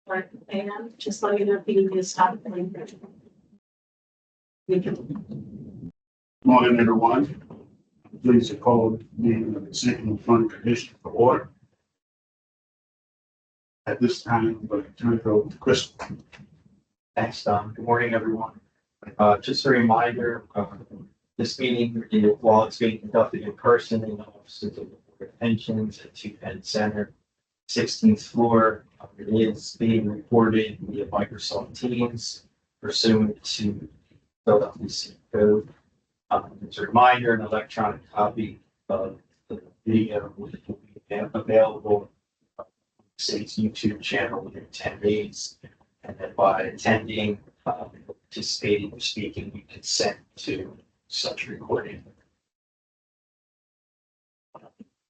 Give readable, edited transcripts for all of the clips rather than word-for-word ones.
Right, and just let you know if you need to stop. We can, Morning, everyone. Please call the Sinking Fund Commission to order. At this time, I'm going to turn it over to Chris. Thanks, Don. Good morning, everyone. Just a reminder, this meeting, while it's being conducted in person in the office of the Board of Pensions at 2 Penn Center, 16th floor, it is being recorded via Microsoft Teams pursuant to Philadelphia City Code. As a reminder, an electronic copy of the video will be available on the city's YouTube channel within 10 days. And then by attending, participating, or speaking, you consent to such recording.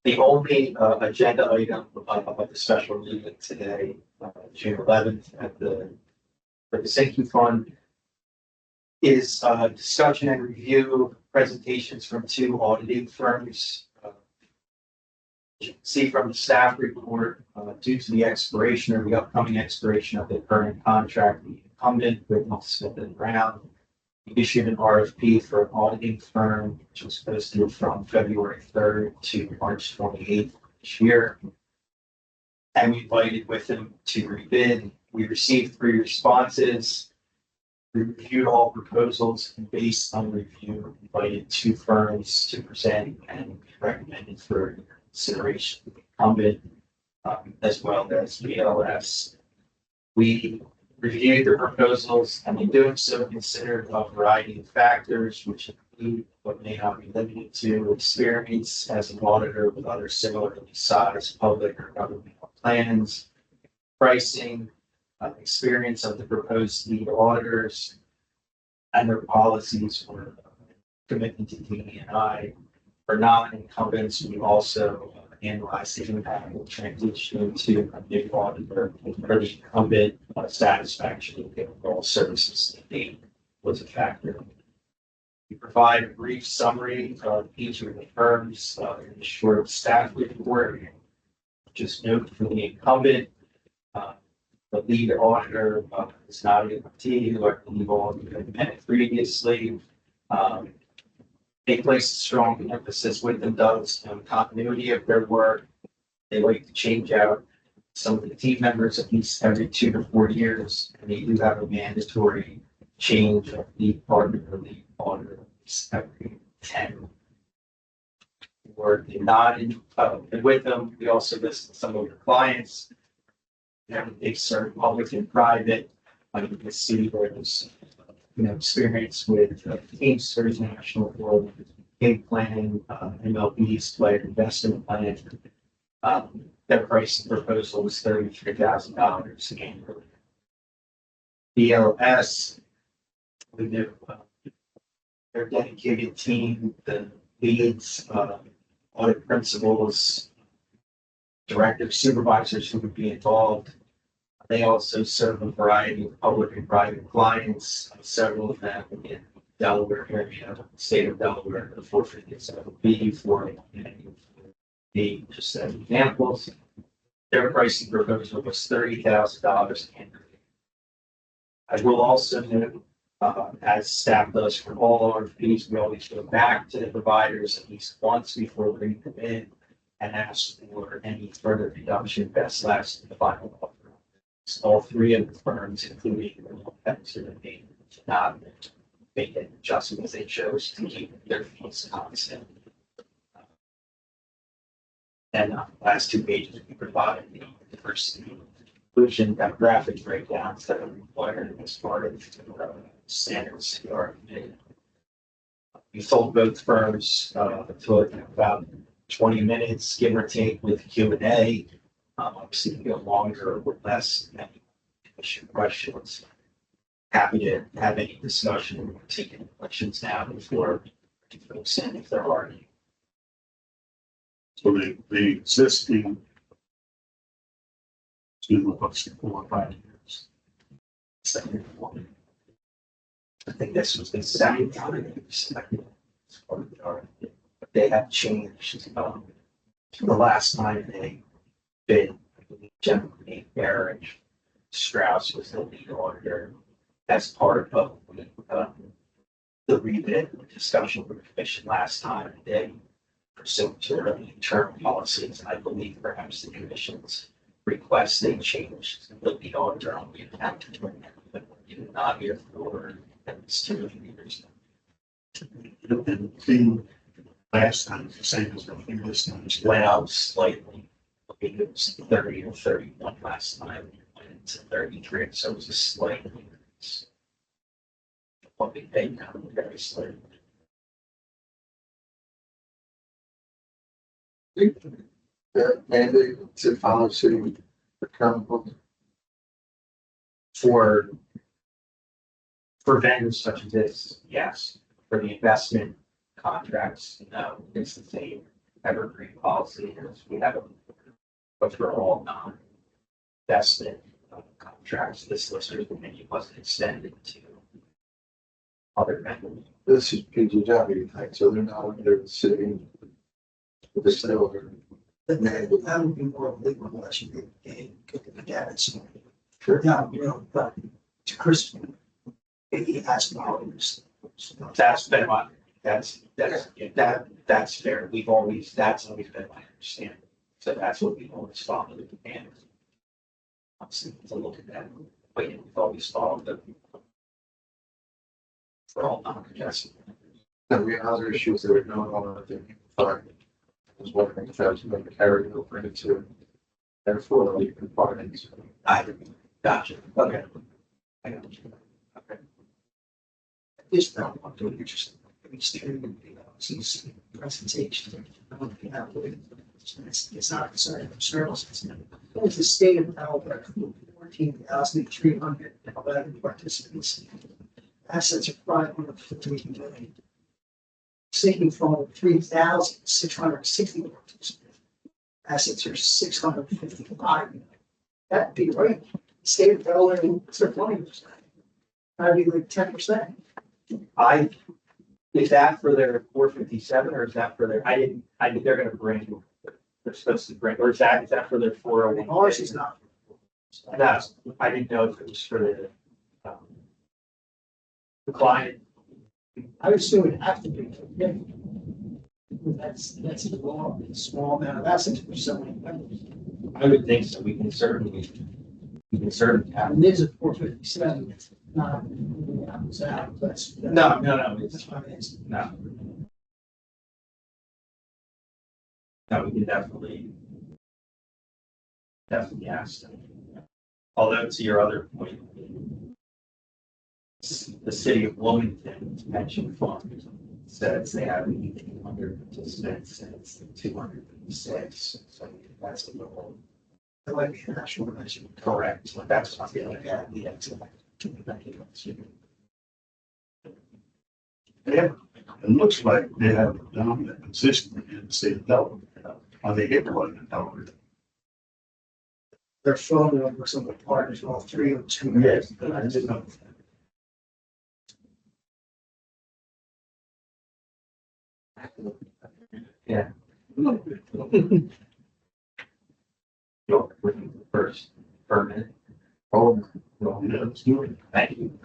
The only agenda item of the special meeting today, June 11th, for the Sinking Fund, is discussion and review presentations from 2 auditing firms. You can see from the staff report, due to the expiration or the upcoming expiration of the current contract, the incumbent with Smith and Brown issued an RFP for an auditing firm, which was posted from February 3rd to March 28th this year. And we invited with them to rebid. We received 3 responses. We reviewed all proposals, and based on review, invited 2 firms to present and recommended for consideration of the incumbent, as well as BLS. We reviewed the proposals, and in doing so, considered a variety of factors, which include but may not be limited to experience as an auditor with other similarly sized public or governmental plans, pricing, experience of the proposed lead auditors, and their policies for commitment to DE&I. For non-incumbents, we also analyzed the impact of transition to a new auditor for the incumbent satisfaction of the overall services that they was a factor. We provide a brief summary of each of the firms in the short staff report. Just note for the incumbent, the lead auditor is Nadia T, who I believe all of you have met previously. They place a strong emphasis with them, does on continuity of their work. They like to change out some of the team members at least every 2 to 4 years, and they do have a mandatory change of lead partner or lead auditor every 10. Or not in, and with them, we also list some of your clients. They serve public and private. You can see where there's experience with Teamsters, National World, Big Plan, MLB's Player Investment Plan. Their pricing proposal was $33,000 annually. BLS, with their dedicated team, the leads, audit principals, directors, supervisors who would be involved. They also serve a variety of public and private clients, several of them in Delaware area, state of Delaware, the 457B, 4B, just as examples. Their pricing proposal was $30,000 annually. I will also note, as staff does for all RFPs, we always go back to the providers at least once before bringing them in and ask for any further reduction, best last in the final offer. All 3 of the firms, including the did not make an adjustment as they chose to keep their fees constant. And last 2 pages, we provide the diversity, inclusion, demographic breakdowns that are required as part of the standards RFP. We sold both firms to about 20 minutes, give or take, with Q&A. Obviously, you go longer or less than questions. Happy to have any discussion, take any questions now before folks in if there are any. So the existing, excuse me, what's 4 or 5 years? Second one. I think this was the second time but they have changed. The last time they bid, generally marriage. Strauss was the lead auditor as part of the rebid discussion with the commission last time. They pursuant to their internal policies, I believe perhaps the commission's request, they changed the lead auditor on the account to but not here for it's 2 years. And the last time, the same as this time. Went up slightly. I think it was 30 or 31 last time, went into 33, so it was a slight increase. What we paid now, very slight. Mandate to follow city procurement. For vendors such as this, yes. For the investment contracts, no, it's the same evergreen policy as we have. But for all non-investment contracts, this lister's opinion wasn't extended to other vendors. This is PGW, right? So they're not under the city. They're still under. That would be more legal unless you get the data. Sure. Yeah, you know, but to Chris, he has knowledge. That's been my, that's fair. That's always been my understanding. So that's what we've always followed. And obviously, to look at that, but we've always followed them for all non-congested. And we have other issues that are going on with the fire. I was wondering if that was going to carry over into therefore the compliance. I gotcha. Okay. I got you. Okay. This problem, I'm doing just, it's the presentation. It's not concerned of services. It's the state of Alberta, 14,311 participants. Assets are 550 million. Sinking from 3,660 participants. Assets are 655 million. That'd be right. State of Delaware, it's their 20%. That'd be like 10%. Is that for their 457 or is that for their, they're gonna bring, they're supposed to bring, or is that for their 401? Ours is not. No, I didn't know if it was for the client. I would assume it'd have to be. Yeah. That's a law, a small amount of assets for so many members. I would think so. We can certainly have. And this is 457, it's not, apples to apples, that's. No, That's it's, what it is. no. No, we can definitely ask them. Although to your other point, the city of Wilmington's pension fund says they have 1,800 participants and it's 206. So that's a little That might be a national measure. correct. That's what I'm feeling. Yeah. Yeah, it looks like they have a dominant position in the state of Delaware. Are they everyone in Delaware? Their phone numbers of the partners, all 302. Yes, I didn't know. Yeah. You're looking first permit. Oh, Well, yeah, let's do it. Thank you.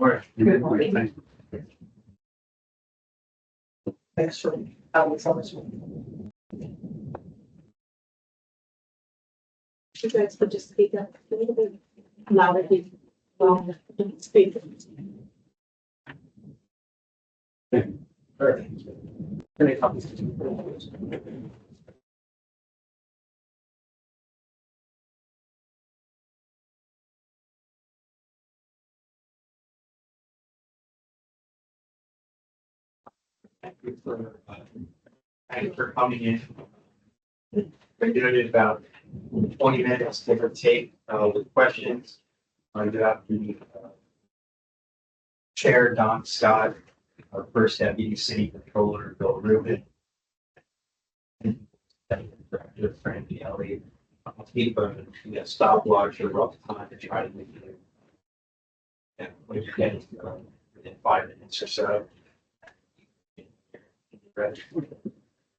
Good morning. Thank you. Thanks for having us. You guys could just speak up a little bit louder, if you speak. Thank you for coming in. We did it about 20 minutes, give or take, with questions. You have the Chair, Don Scott, our first deputy city controller, Bill Rubin. And Director Frank Kelly. I'll keep a stopwatch or rough time to try to make it. And when you get within 5 minutes or so. Ready?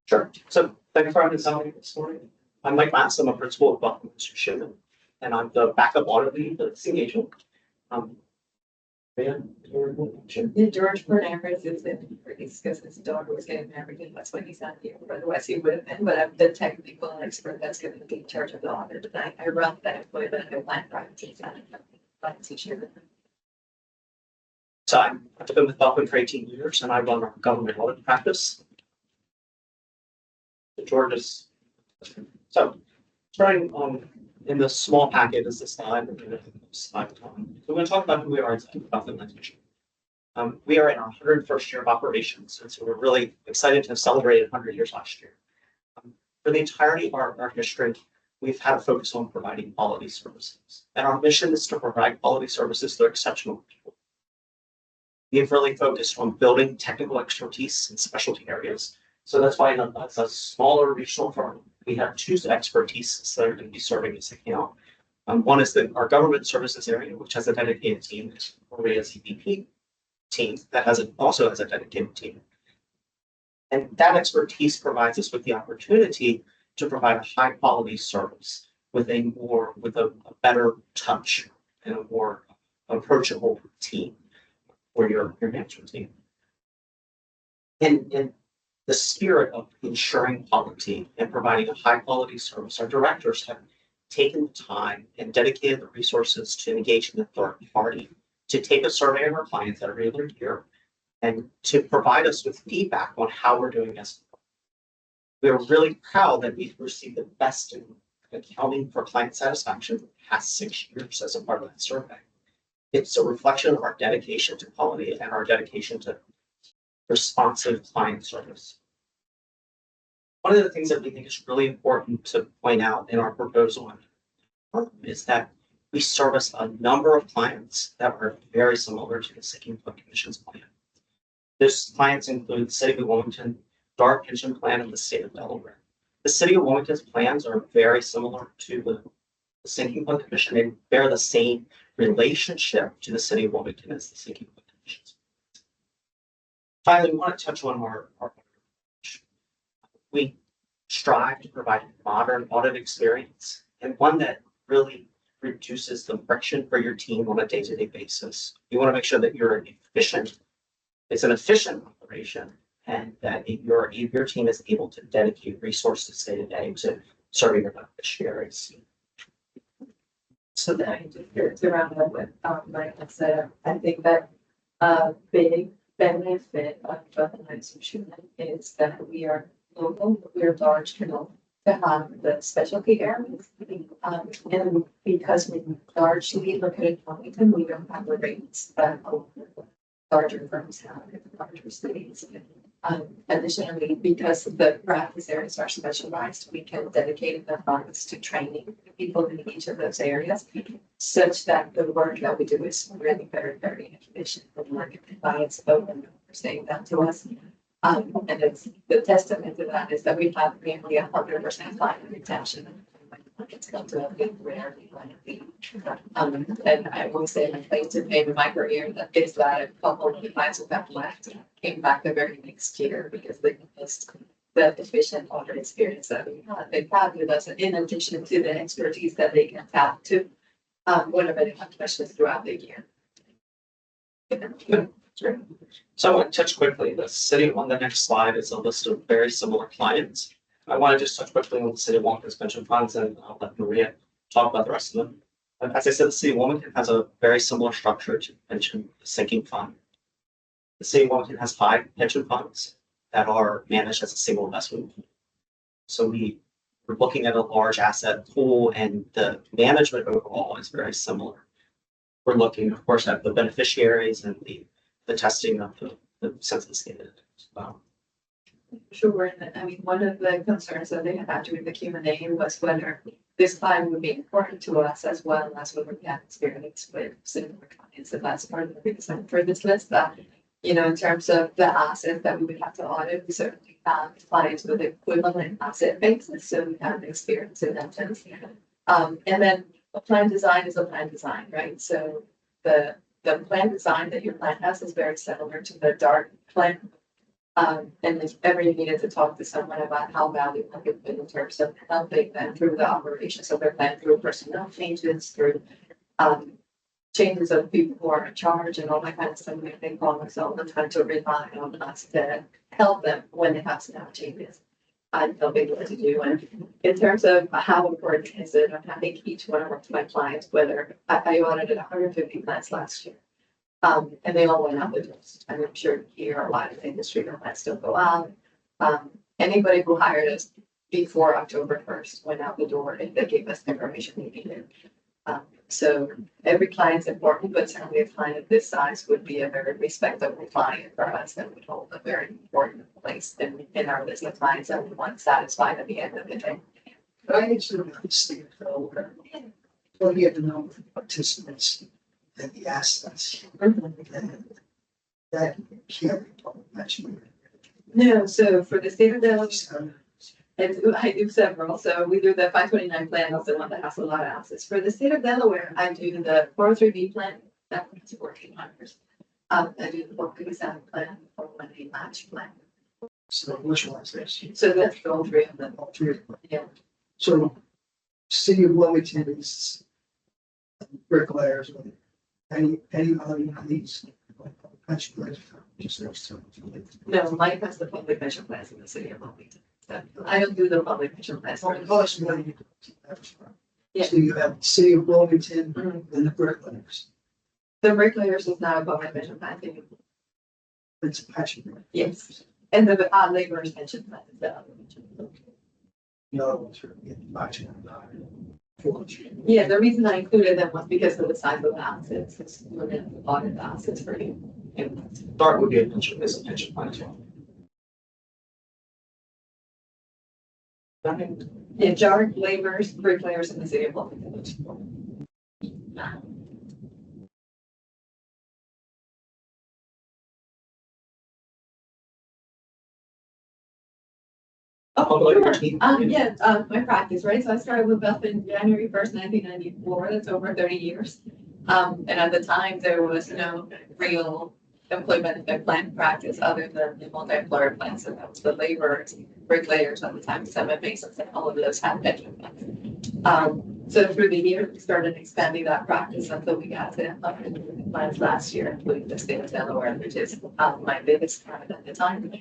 Sure. So thank you for having me this morning. I'm Mike Mass. I'm a principal at Buckland Mr. Shipman, and I'm the backup audit lead at Sing Agent. Yeah, George Bernardes is in Greece because his daughter was getting married and that's when he's not here. Otherwise he would have been, but I'm the technical expert that's going to be in charge of the audit. And I run that employment and land practice each year. So I've been with Buckland for 18 years, and I run our government audit practice. George's. So starting in the small packet is the slide. We're going to slide on. So we're going to talk about who we are inside Buckland Land Commission. We are in our 101st year of operations, and so we're really excited to have celebrated 100 years last year. For the entirety of our history, we've had a focus on providing quality services, and our mission is to provide quality services to exceptional people. We've really focused on building technical expertise in specialty areas. So that's why as a smaller regional firm, we have two expertise that are going to be serving this account. One is our government services area, which has a dedicated team, Maria's EVP team that also has a dedicated team. And that expertise provides us with the opportunity to provide a high quality service with a better touch and a more approachable team for your management team. In the spirit of ensuring quality and providing a high quality service, our directors have taken the time and dedicated the resources to engage in a third party to take a survey of our clients every other year and to provide us with feedback on how we're doing as we are really proud that we've received the best in accounting for client satisfaction for the past 6 years as a part of that survey. It's a reflection of our dedication to quality and our dedication to responsive client service. One of the things that we think is really important to point out in our proposal is that we service a number of clients that are very similar to the Sinking Fund Commission's plan. Those clients include the City of Wilmington, Dark Pension Plan, and the State of Delaware. The City of Wilmington's plans are very similar to the Sinking Fund Commission. They bear the same relationship to the City of Wilmington as the Sinking Fund Commission. Finally, we want to touch on our we strive to provide a modern audit experience and one that really reduces the friction for your team on a day-to-day basis. You want to make sure that it's an efficient operation, and that your team is able to dedicate resources day to day to serving your beneficiaries. So then I just to round up with Mike said, I think that big benefit of the institution is that we are local, we're large enough to have the specialty areas. And because we largely look at Wilmington, we don't have the rates that larger firms have in larger cities. Additionally, because the practice areas are specialized, we can dedicate the funds to training people in each of those areas, such that the work that we do is really very, very efficient. The market clients open for saying that to us. And it's the testament to that is that we have nearly 100% client retention. It's come to a big rarely. And I will say my claim to fame in my career that is that a couple of the clients who have left came back the very next year because they missed the efficient audit experience that they've had with us, in addition to the expertise that they can tap to whatever they have questions throughout the year. So I want to touch quickly. The city on the next slide is a list of very similar clients. I want to just touch quickly on the City of Wilmington's pension funds, and I'll let Maria talk about the rest of them. As I said, the City of Wilmington has a very similar structure to pension sinking fund. The City of Wilmington has 5 pension funds that are managed as a single investment. So we're looking at a large asset pool, and the management overall is very similar. We're looking, of course, at the beneficiaries and the testing of the census data as well. Sure, and I mean, one of the concerns that they had during the Q&A was whether this client would be important to us as well as whether we had experience with similar clients, and that's part of the reason for this list, that, you know, in terms of the assets that we would have to audit, we certainly have clients with equivalent asset bases, so we have experience in that sense. And then a plan design is a plan design, right? So the plan design that your plan has is very similar to the DART plan. And if ever you needed to talk to someone about how valuable it's been in terms of helping them through the operations of their plan, through personnel changes, through changes of people who are in charge and all that kind of stuff, they call themselves the time to rely on us to help them when they have some changes. They'll be able to do. And in terms of how important is it, I think each one of my clients, whether I audited 150 plans last year. And they all went out the doors. And I'm sure here a lot of the industry don't let still go out. Anybody who hired us before October 1st went out the door if they gave us the information we needed. So every client's important, but certainly a client of this size would be a very respectable client for us that would hold a very important place in our list of clients that we want satisfied at the end of the day. But I need to understand where, looking at the number of participants and the assets. And that can't be mentioned. No, so for the state of Delaware, So, I do several, so we do the 529 plan, also one that has a lot of assets. For the state of Delaware, I do the 403B plan, that one has 1400. I do the 437 plan, 418 match plan. so which one is this? So that's all three of them. All three of them. Yeah. So city of Wilmington is bricklayers, any other one of these. Pension plans, just those two. No, Mike has the public pension plans in the city of Wilmington. So I don't do the public pension plans. Oh, cost money. Yeah. So you have city of Wilmington Mhm. and the bricklayers. The bricklayers is not a public pension plan, I think. It's a pension. plan. Yes. And the laborers pension plan is the other pension. The other ones are getting matching. Yeah, the reason I included them was because of the size of the assets, it's limited to audit the assets for you. DART would be a pension, is a pension plan as well. Yeah, jar laborers, bricklayers in the city of Wilmington. Oh, sure. Yeah, my practice, right? So I started with Beth in January 1st, 1994. That's over 30 years. And at the time, there was no real employee benefit plan practice other than the multi-employer plans. So that was the laborers, bricklayers at the time, cement masons, and all of those had pension plans. So through the years, we started expanding that practice until we got to 100 plans last year, including the state of Delaware, which is my biggest client at the time.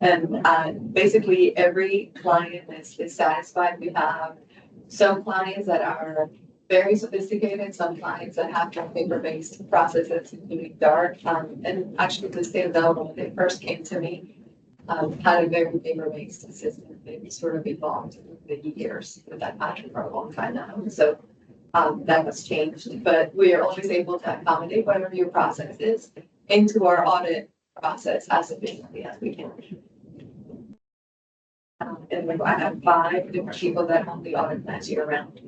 And basically every client is satisfied. We have some clients that are very sophisticated, some clients that have more paper-based processes, including DART. And actually the state of Delaware, when they first came to me, had a very paper-based system. They sort of evolved over the years with that pattern for a long time now. So that has changed, but we are always able to accommodate whatever your process is into our audit process as efficiently as we can. And I have 5 different people that only audit plans year round.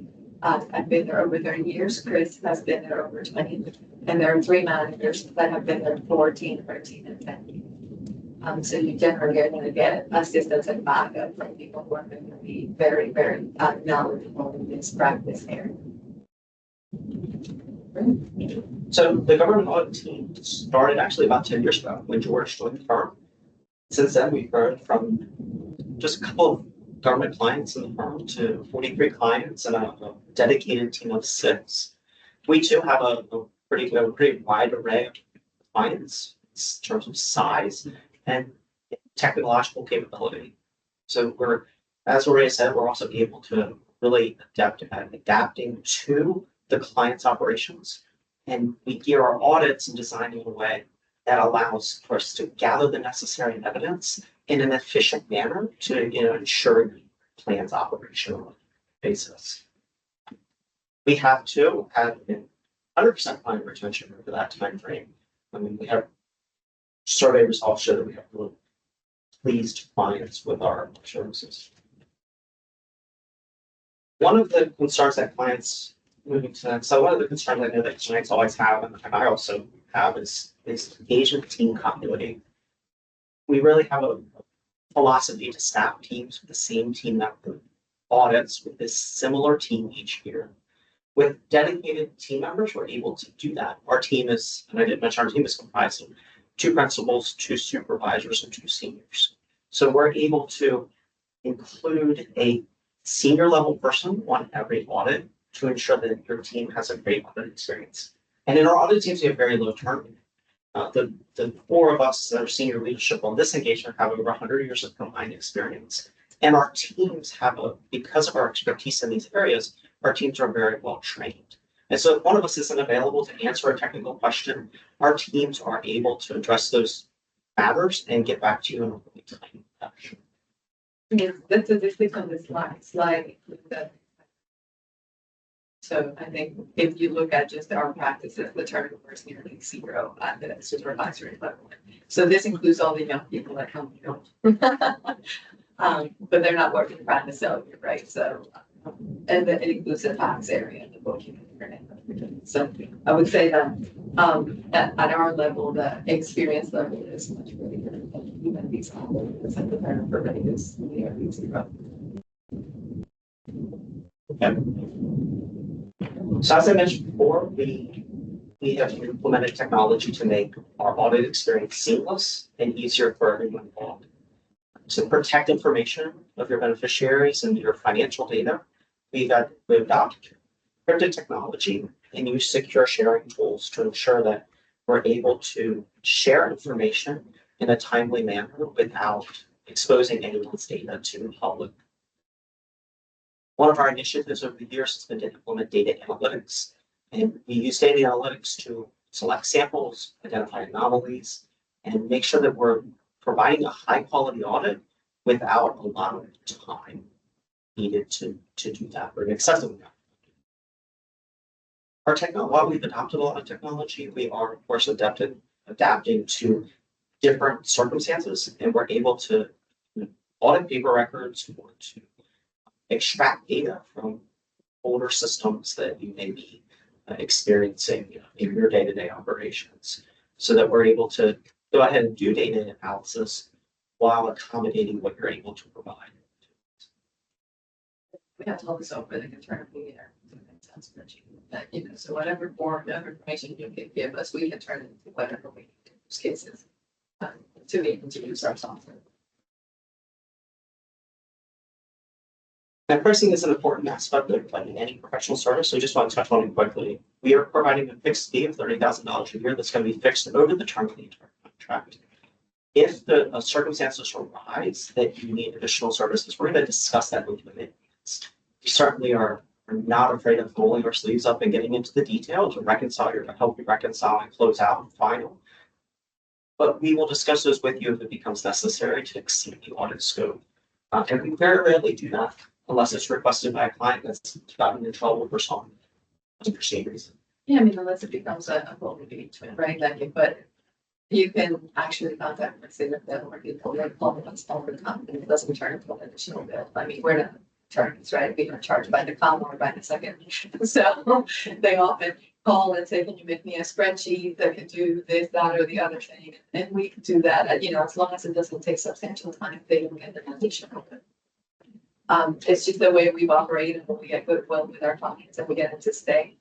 I've been there over 30 years. Chris has been there over 20. And there are 3 managers that have been there 14, 13, and 10. So you generally are going to get assistance and backup from people who are going to be very, very knowledgeable in this practice area. So the government audit team started actually about 10 years ago when George joined the firm. Since then, we've grown from just a couple of government clients in the firm to 43 clients and a dedicated team of 6. We too have a pretty wide array of clients in terms of size and technological capability. So as Maria said, we're also able to really adapt at adapting to the client's operations. And we gear our audits and design in a way that allows for us to gather the necessary evidence in an efficient manner to ensure plan's operational basis. We have too had 100% client retention over that time frame. I mean, we have survey results show that we have really pleased clients with our services. One of the concerns that clients moving to that, so one of the concerns I know that clients always have, and I also have, is engagement team continuity. We really have a philosophy to staff teams with the same team member audits with this similar team each year. With dedicated team members, we're able to do that. Our team is, and I did mention our team is comprised of 2 principals, 2 supervisors, and 2 seniors. So we're able to include a senior level person on every audit to ensure that your team has a great audit experience. And in our audit teams, we have very low turnover. The 4 of us that are senior leadership on this engagement have over 100 years of combined experience. And our teams have because of our expertise in these areas, our teams are very well trained. And so if one of us isn't available to answer a technical question, our teams are able to address those matters and get back to you in a really timely fashion. Yes, that's a distinct on the slide with the. So I think if you look at just our practices, the turnover is nearly 0 at the supervisory level. So this includes all the young people that come and go. But they're not working trying to sell you, right? So, and then it includes the tax area and the booking. So I would say that at our level, the experience level is much greater than even these others, and the turnover rate is nearly 0. So as I mentioned before, we have implemented technology to make our audit experience seamless and easier for everyone involved. To protect information of your beneficiaries and your financial data, we've adopted encrypted technology and use secure sharing tools to ensure that we're able to share information in a timely manner without exposing anyone's data to the public. One of our initiatives over the years has been to implement data analytics, and we use data analytics to select samples, identify anomalies, and make sure that we're providing a high quality audit without a lot of time needed to do that, or excessive amount. While we've adopted a lot of technology, we are of course adapting to different circumstances, and we're able to audit paper records or to extract data from older systems that you may be experiencing in your day-to-day operations, so that we're able to go ahead and do data analysis while accommodating what you're able to provide. We have to hold this open and turn it here. So whatever form of information you can give us, we can turn it into whatever we need in those cases to be able to use our software. Now, pricing is an important aspect of any professional service, so I just want to touch on it quickly. We are providing a fixed fee of $30,000 a year that's going to be fixed over the term of the entire contract. If the circumstances arise that you need additional services, we're going to discuss that with you in advance. We certainly are not afraid of rolling our sleeves up and getting into the detail to help you reconcile and close out and final. But we will discuss those with you if it becomes necessary to exceed the audit scope. And we very rarely do that unless it's requested by a client that's gotten in trouble for some unforeseen reason. Yeah, I mean, unless it becomes a whole engagement, right? Like, but you can actually contact the city of them or people like call us all the time and it doesn't turn into an additional bill. I mean, we're not attorneys, right? We are charged by the comma or by the second. So they often call and say, can you make me a spreadsheet that can do this, that, or the other thing? And we can do that, as long as it doesn't take substantial time, they don't get the additional bill. It's just the way we've operated when we get goodwill with our clients and we get them to stay.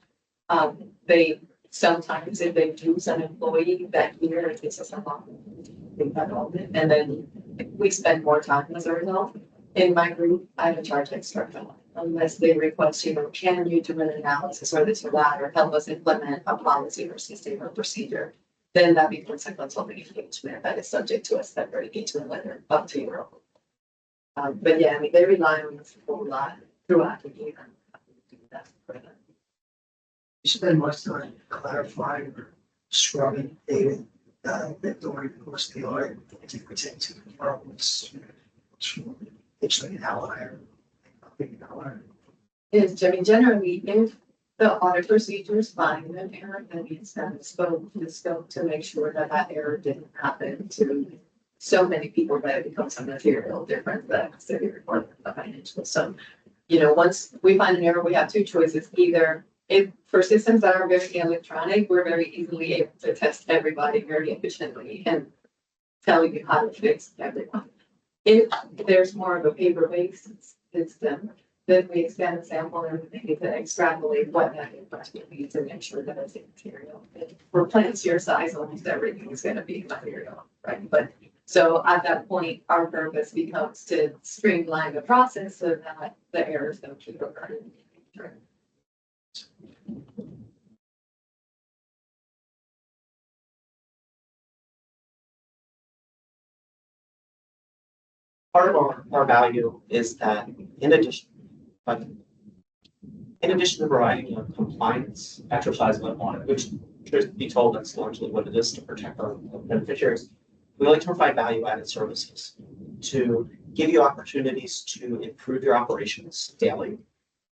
They sometimes, if they lose an employee that year, it takes us a long time. And then we spend more time as a result. In my group, I don't charge extra unless they request, can you do an analysis or this or that, or help us implement a policy or system or procedure. Then that becomes a consulting engagement that is subject to a separate engagement letter up to your own. But yeah, I mean, they rely on us a whole lot throughout the year. You spend much time clarifying or scrubbing data during the course of the audit to protect to the problems. It's like an outlier. Is, I mean, generally, if the audit procedures find an error, then we extend the scope to make sure that that error didn't happen to so many people that it becomes a material difference that consider more than the financial. So, once we find an error, we have two choices. Either if for systems that are very electronic, we're very easily able to test everybody very efficiently and tell you how to fix everyone. If there's more of a paper-based system, then we expand the sample and we need to extrapolate what that impact will be to make sure that it's immaterial. And for plants your size, almost everything is gonna be material, right? But so at that point, our purpose becomes to streamline the process so that the errors don't keep occurring. Part of our value is that but in addition to providing compliance exercise on audit, which should be told that's largely what it is to protect our beneficiaries, we like to provide value-added services to give you opportunities to improve your operations daily.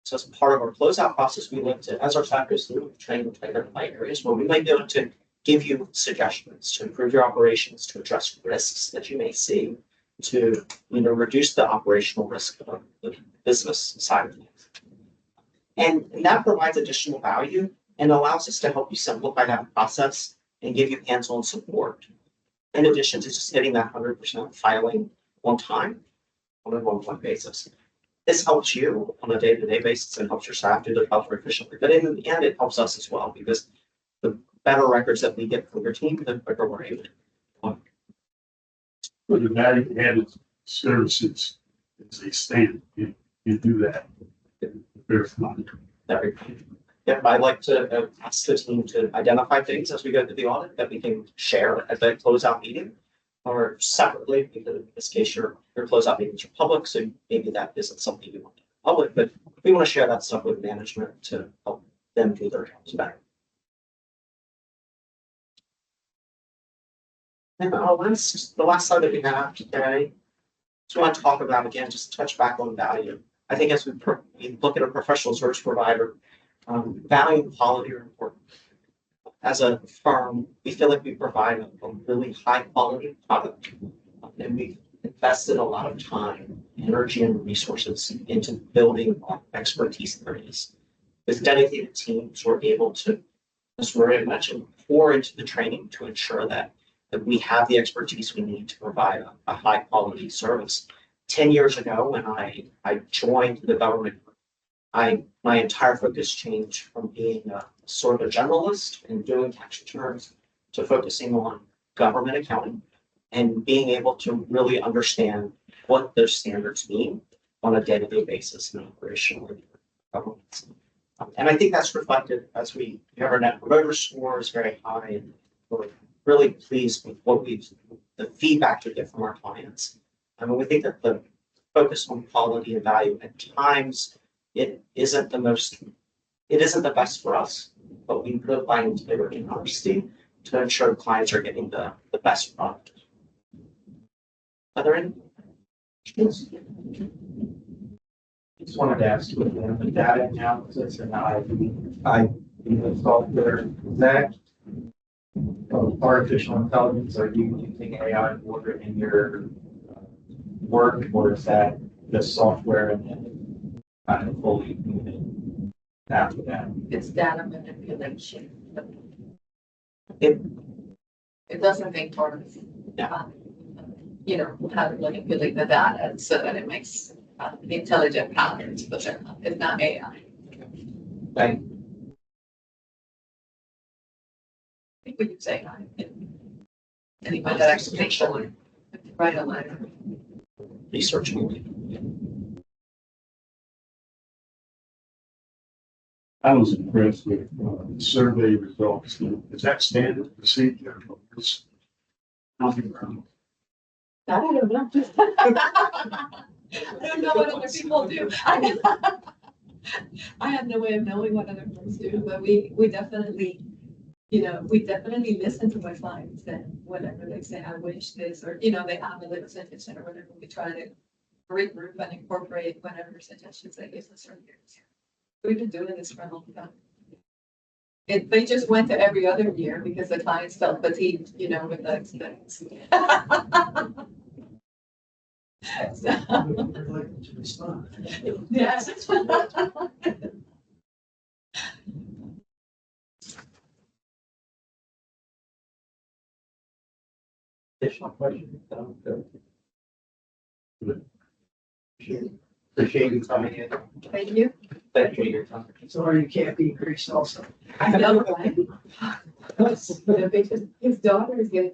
So as part of our closeout process, we look to, as our staff goes through, training to identify areas where we might be able to give you suggestions to improve your operations, to address risks that you may see, to reduce the operational risk of the business side of things. And that provides additional value and allows us to help you simplify that process and give you hands-on support. In addition to just hitting that 100% filing on time on a one-to-one basis. This helps you on a day-to-day basis and helps your staff do their job more efficiently. But in the end, it helps us as well because the better records that we get from your team, the quicker we're able to. For the value added services, as a stand, you do that. Very fun. Yeah, I like to ask the team to identify things as we go through the audit that we can share at the closeout meeting or separately, because in this case, your closeout meetings are public, so maybe that isn't something you want to public, but we want to share that stuff with management to help them do their jobs better. And the last slide that we have today, just want to talk about again, just touch back on value. I think as we look at a professional search provider, value and quality are important. As a firm, we feel like we provide a really high quality product, and we've invested a lot of time, energy, and resources into building our expertise areas. With dedicated teams, we're able to, as Maria mentioned, pour into the training to ensure that we have the expertise we need to provide a high quality service. 10 years ago, when I joined the government, my entire focus changed from being a sort of a generalist and doing tax returns to focusing on government accounting and being able to really understand what those standards mean on a day-to-day basis in operational governments. And I think that's reflected as we have our net promoter score is very high, and we're really pleased with the feedback we get from our clients. I mean, we think that the focus on quality and value at times, it isn't the best for us, but we put line integrity and honesty to ensure clients are getting the best product. Are there any questions? Just wanted to ask you about the data analysis and I software that artificial intelligence, are you using AI more in your work, or is that just software and then kind of fully after that? It's data manipulation. It- It doesn't think for us. Yeah. How to manipulate the data so that it makes intelligent patterns, but it's not AI. Right. I think we could say AI. Anybody that actually write a letter. Researching. I was impressed with survey results. Is that standard procedure? I don't know. I don't know what other people do. I have no way of knowing what other folks do, but we definitely, listen to our clients and whatever they say, I wish this, or, they have a little suggestion or whatever, we try to regroup and incorporate whatever suggestions they give us. We've been doing this for a long time. They just went to every other year because the clients felt fatigued, you know, with those things. So, We're likely to respond. yes. Additional questions? No? Good. Appreciate you coming in. Thank you. Thank you for your time. Sorry, you can't be increased also. I know, right? Because his daughter is getting,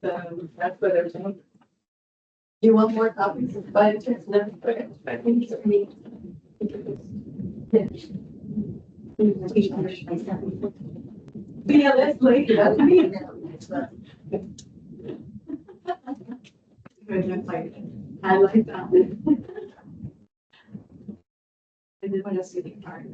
so that's what they're saying. You want more copies of by chance? No. Yeah, that's late, that's me. I like that. I did want to see the card.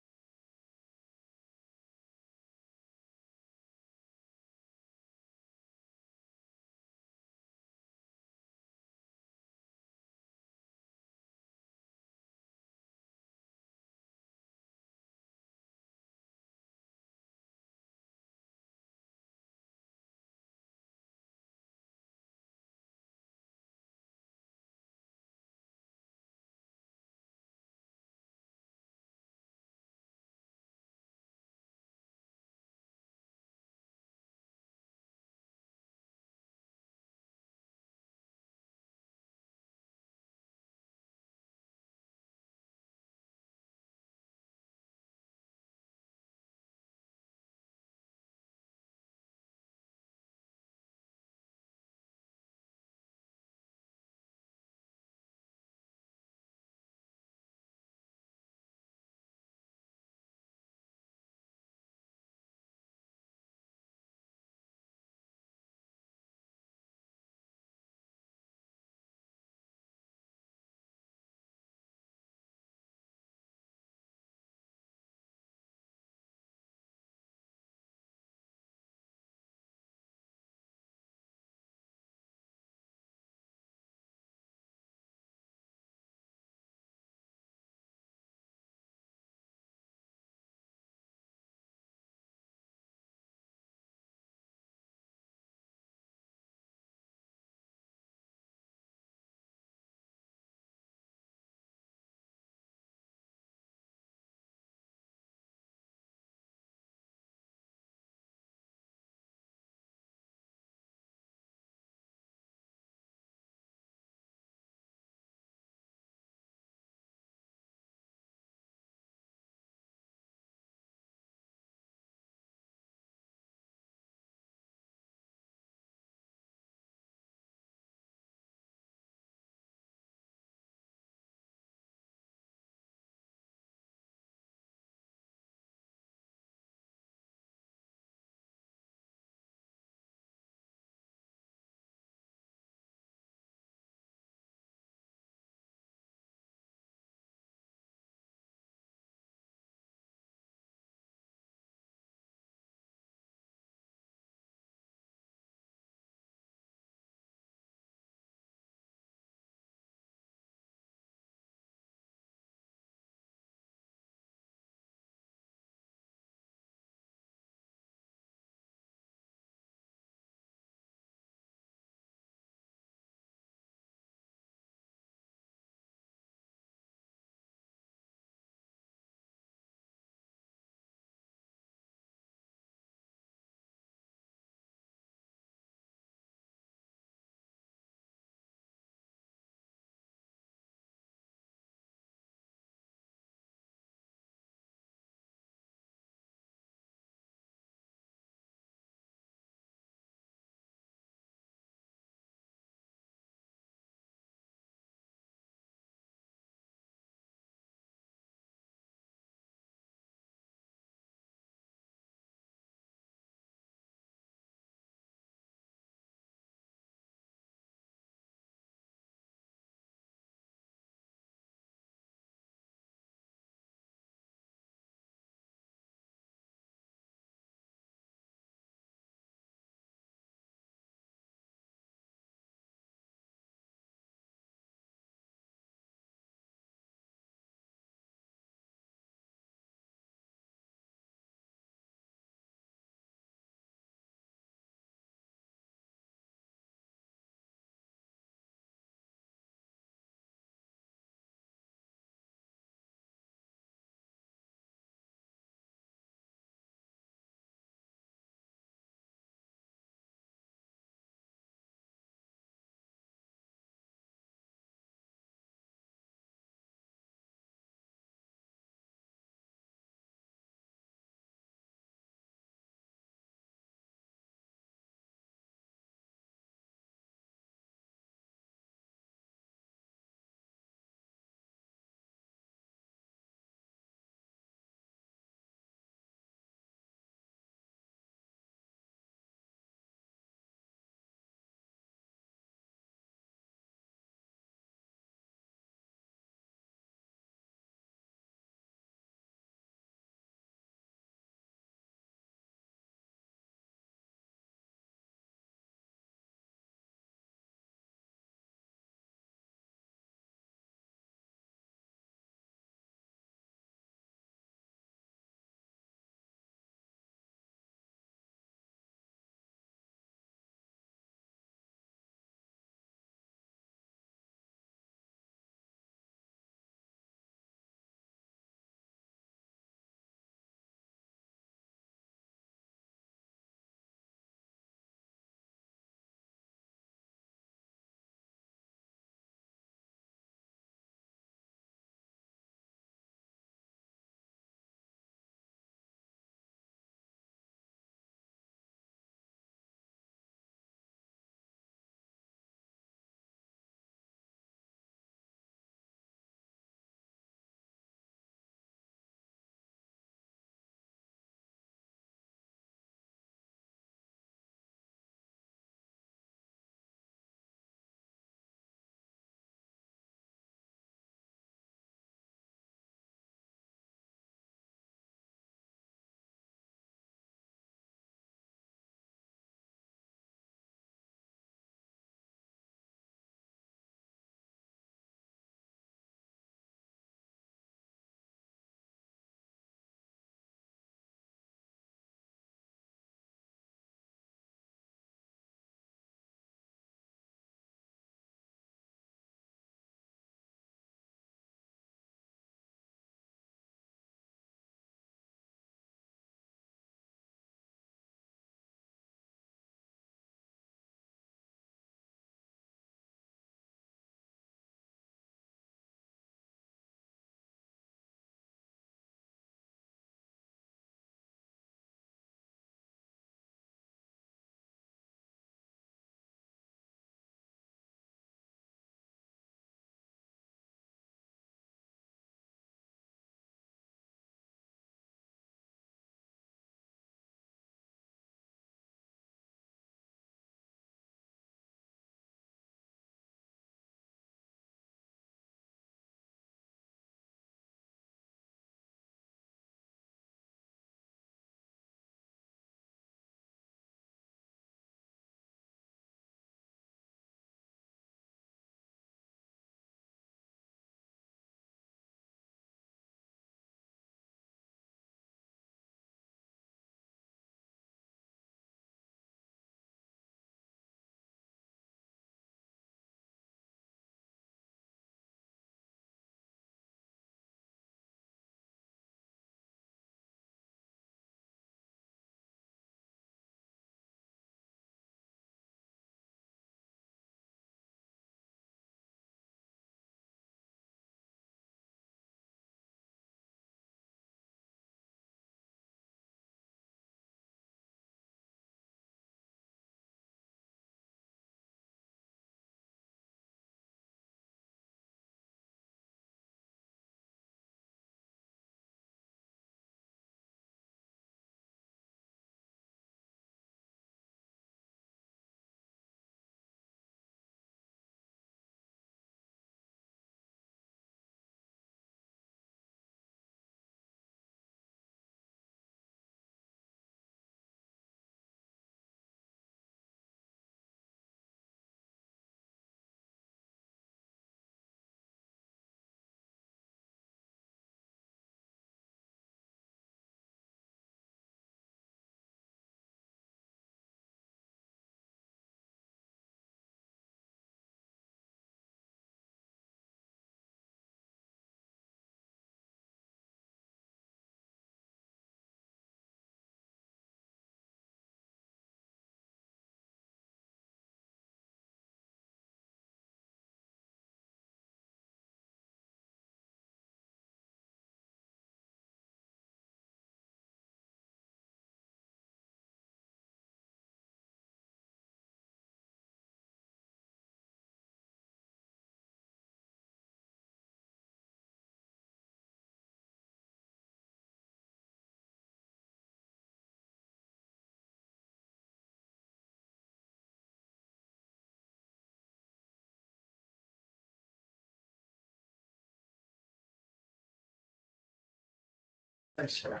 Thanks, sir.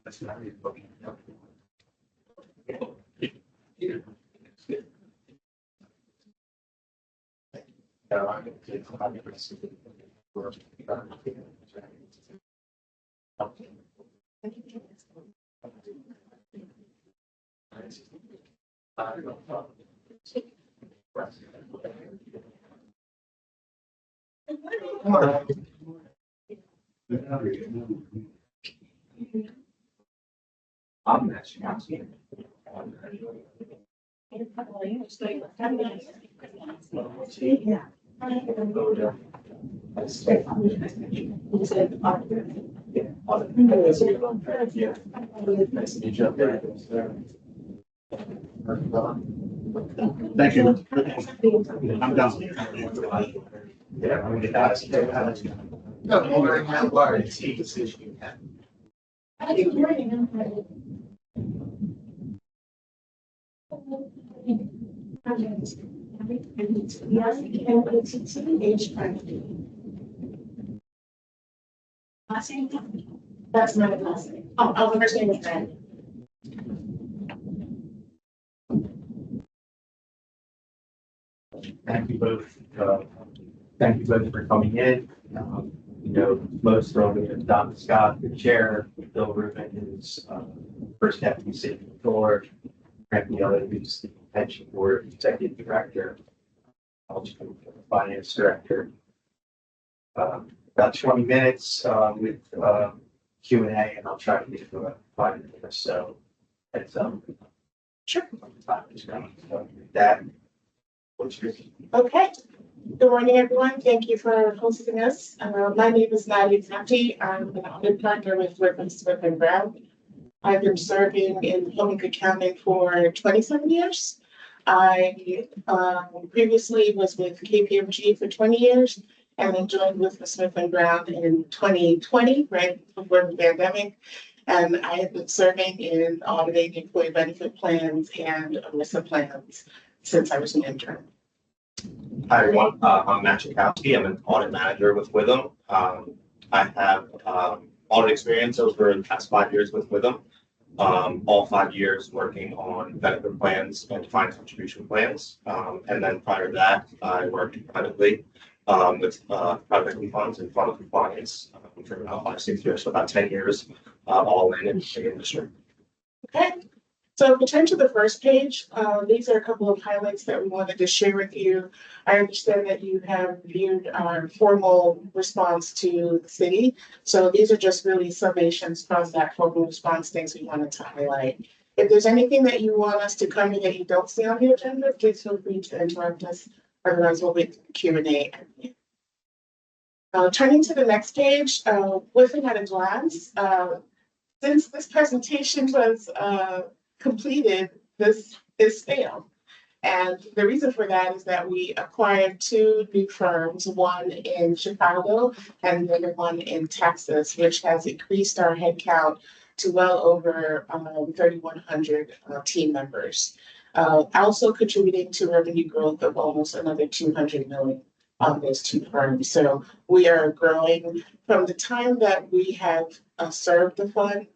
That's not really looking. I'm matching out. Nice to meet you. Thank you. I'm done. Yeah, I'm gonna ask. No, more how large is he decision you have? That's my last name. Oh, the first name is Fran. Thank you both. Thank you both for coming in. You know, most of you, Don Scott, the chair, Bill Rubin is first deputy city controller, Frank Miller, who's the pension board executive director, also finance director. About 20 minutes with Q&A, and I'll try to get to 5 minutes or so. And sure. That. What's your? Okay. Good morning, everyone. Thank you for hosting us. My name is Nadia Santi. I'm an audit partner with Whitman Smith and Brown. I've been serving in public accounting for 27 years. I previously was with KPMG for 20 years and then joined with Smith and Brown in 2020, right before the pandemic. And I have been serving in auditing employee benefit plans and ERISA plans since I was an intern. Hi, everyone. I'm Matt Chakowski. I'm an audit manager with Witham. I have audit experience over the past 5 years with Witham. All 5 years working on benefit plans and defined contribution plans. And then prior to that, I worked privately with private equity funds and fund compliance for about 5-6 years, so about 10 years, all in the industry. Okay. So if we turn to the first page, these are a couple of highlights that we wanted to share with you. I understand that you have viewed our formal response to the city. So these are just really summations from that formal response, things we wanted to highlight. If there's anything that you want us to cover that you don't see on the agenda, please feel free to interrupt us. Otherwise, we'll wait for Q&A. Turning to the next page, looking at a glance, since this presentation was completed, this is failed. And the reason for that is that we acquired 2 new firms, one in Chicago and the other one in Texas, which has increased our headcount to well over 3,100 team members. Also contributing to revenue growth of almost another 200 million on those 2 firms. So we are growing. From the time that we have served the fund,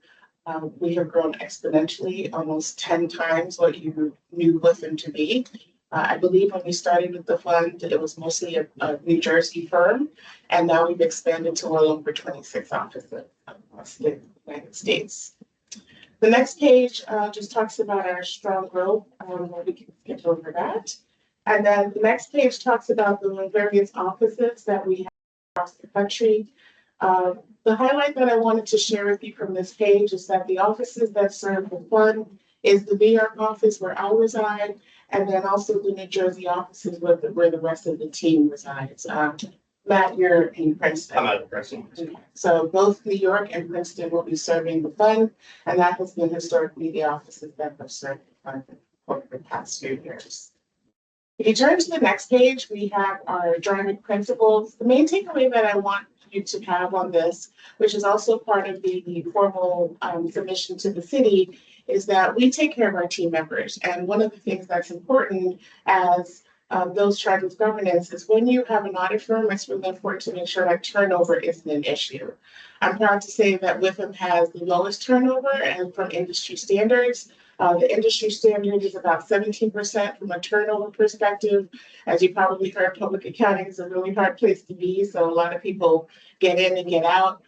we have grown exponentially, almost 10 times what you knew Witham to be. I believe when we started with the fund, it was mostly a New Jersey firm, and now we've expanded to well over 26 offices across the United States. The next page just talks about our strong growth. We can skip over that. And then the next page talks about the various offices that we have across the country. The highlight that I wanted to share with you from this page is that the offices that serve the fund is the New York office where I reside, and then also the New Jersey offices where the rest of the team resides. Matt, you're in Princeton. I'm out of Princeton. So both New York and Princeton will be serving the fund, and that has been historically the offices that have served the fund for the past few years. If you turn to the next page, we have our driving principles. The main takeaway that I want you to have on this, which is also part of the formal submission to the city, is that we take care of our team members. And one of the things that's important as those charged with governance is when you have an audit firm, it's really important to make sure that turnover isn't an issue. I'm proud to say that Witham has the lowest turnover and from industry standards. The industry standard is about 17% from a turnover perspective. As you probably heard, public accounting is a really hard place to be, so a lot of people get in and get out.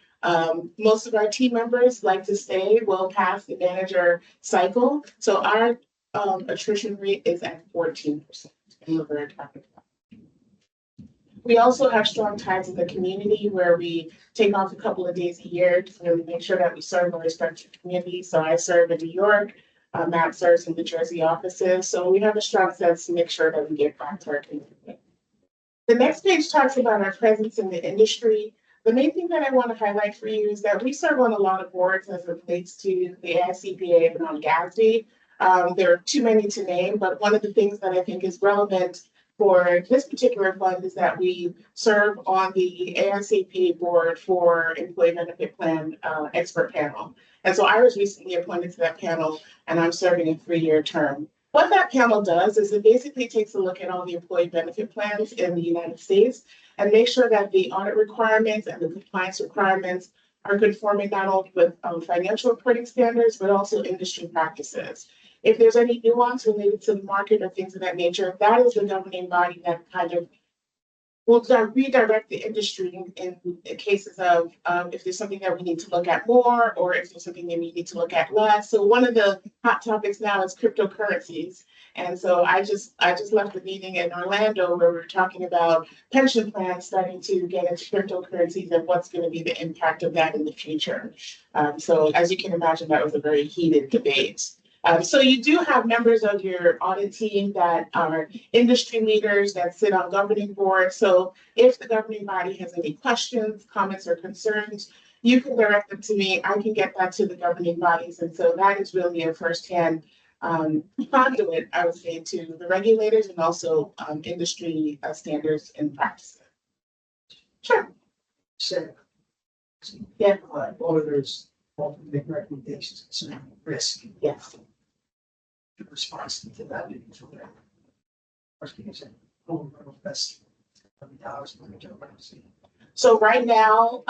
Most of our team members like to stay well past the manager cycle, so our attrition rate is at 14%. And we're very happy with that. We also have strong ties in the community where we take off a couple of days a year to really make sure that we serve our respective communities. So I serve in New York, Matt serves in the Jersey offices. So we have a strong sense to make sure that we get back to our community. The next page talks about our presence in the industry. The main thing that I want to highlight for you is that we serve on a lot of boards as it relates to the AICPA and on GASB. There are too many to name, but one of the things that I think is relevant for this particular fund is that we serve on the AICPA board for Employee Benefit Plan expert panel. And so I was recently appointed to that panel and I'm serving a 3-year term. What that panel does is it basically takes a look at all the employee benefit plans in the United States and make sure that the audit requirements and the compliance requirements are conforming not only with financial reporting standards, but also industry practices. If there's any nuance related to the market or things of that nature, that is the governing body that kind of will redirect the industry in cases of if there's something that we need to look at more or if there's something that we need to look at less. So one of the hot topics now is cryptocurrencies. And so I just left the meeting in Orlando where we were talking about pension plans starting to get into cryptocurrencies and what's going to be the impact of that in the future. So as you can imagine, that was a very heated debate. So you do have members of your audit team that are industry leaders that sit on governing boards. So if the governing body has any questions, comments, or concerns, you can direct them to me. I can get that to the governing bodies. And so that is really a firsthand conduit, I would say, to the regulators and also industry standards and practices. Sure. So, Yeah. auditors often make recommendations concerning risk. Yes. In response to that, first thing is, best $1,000. So right now,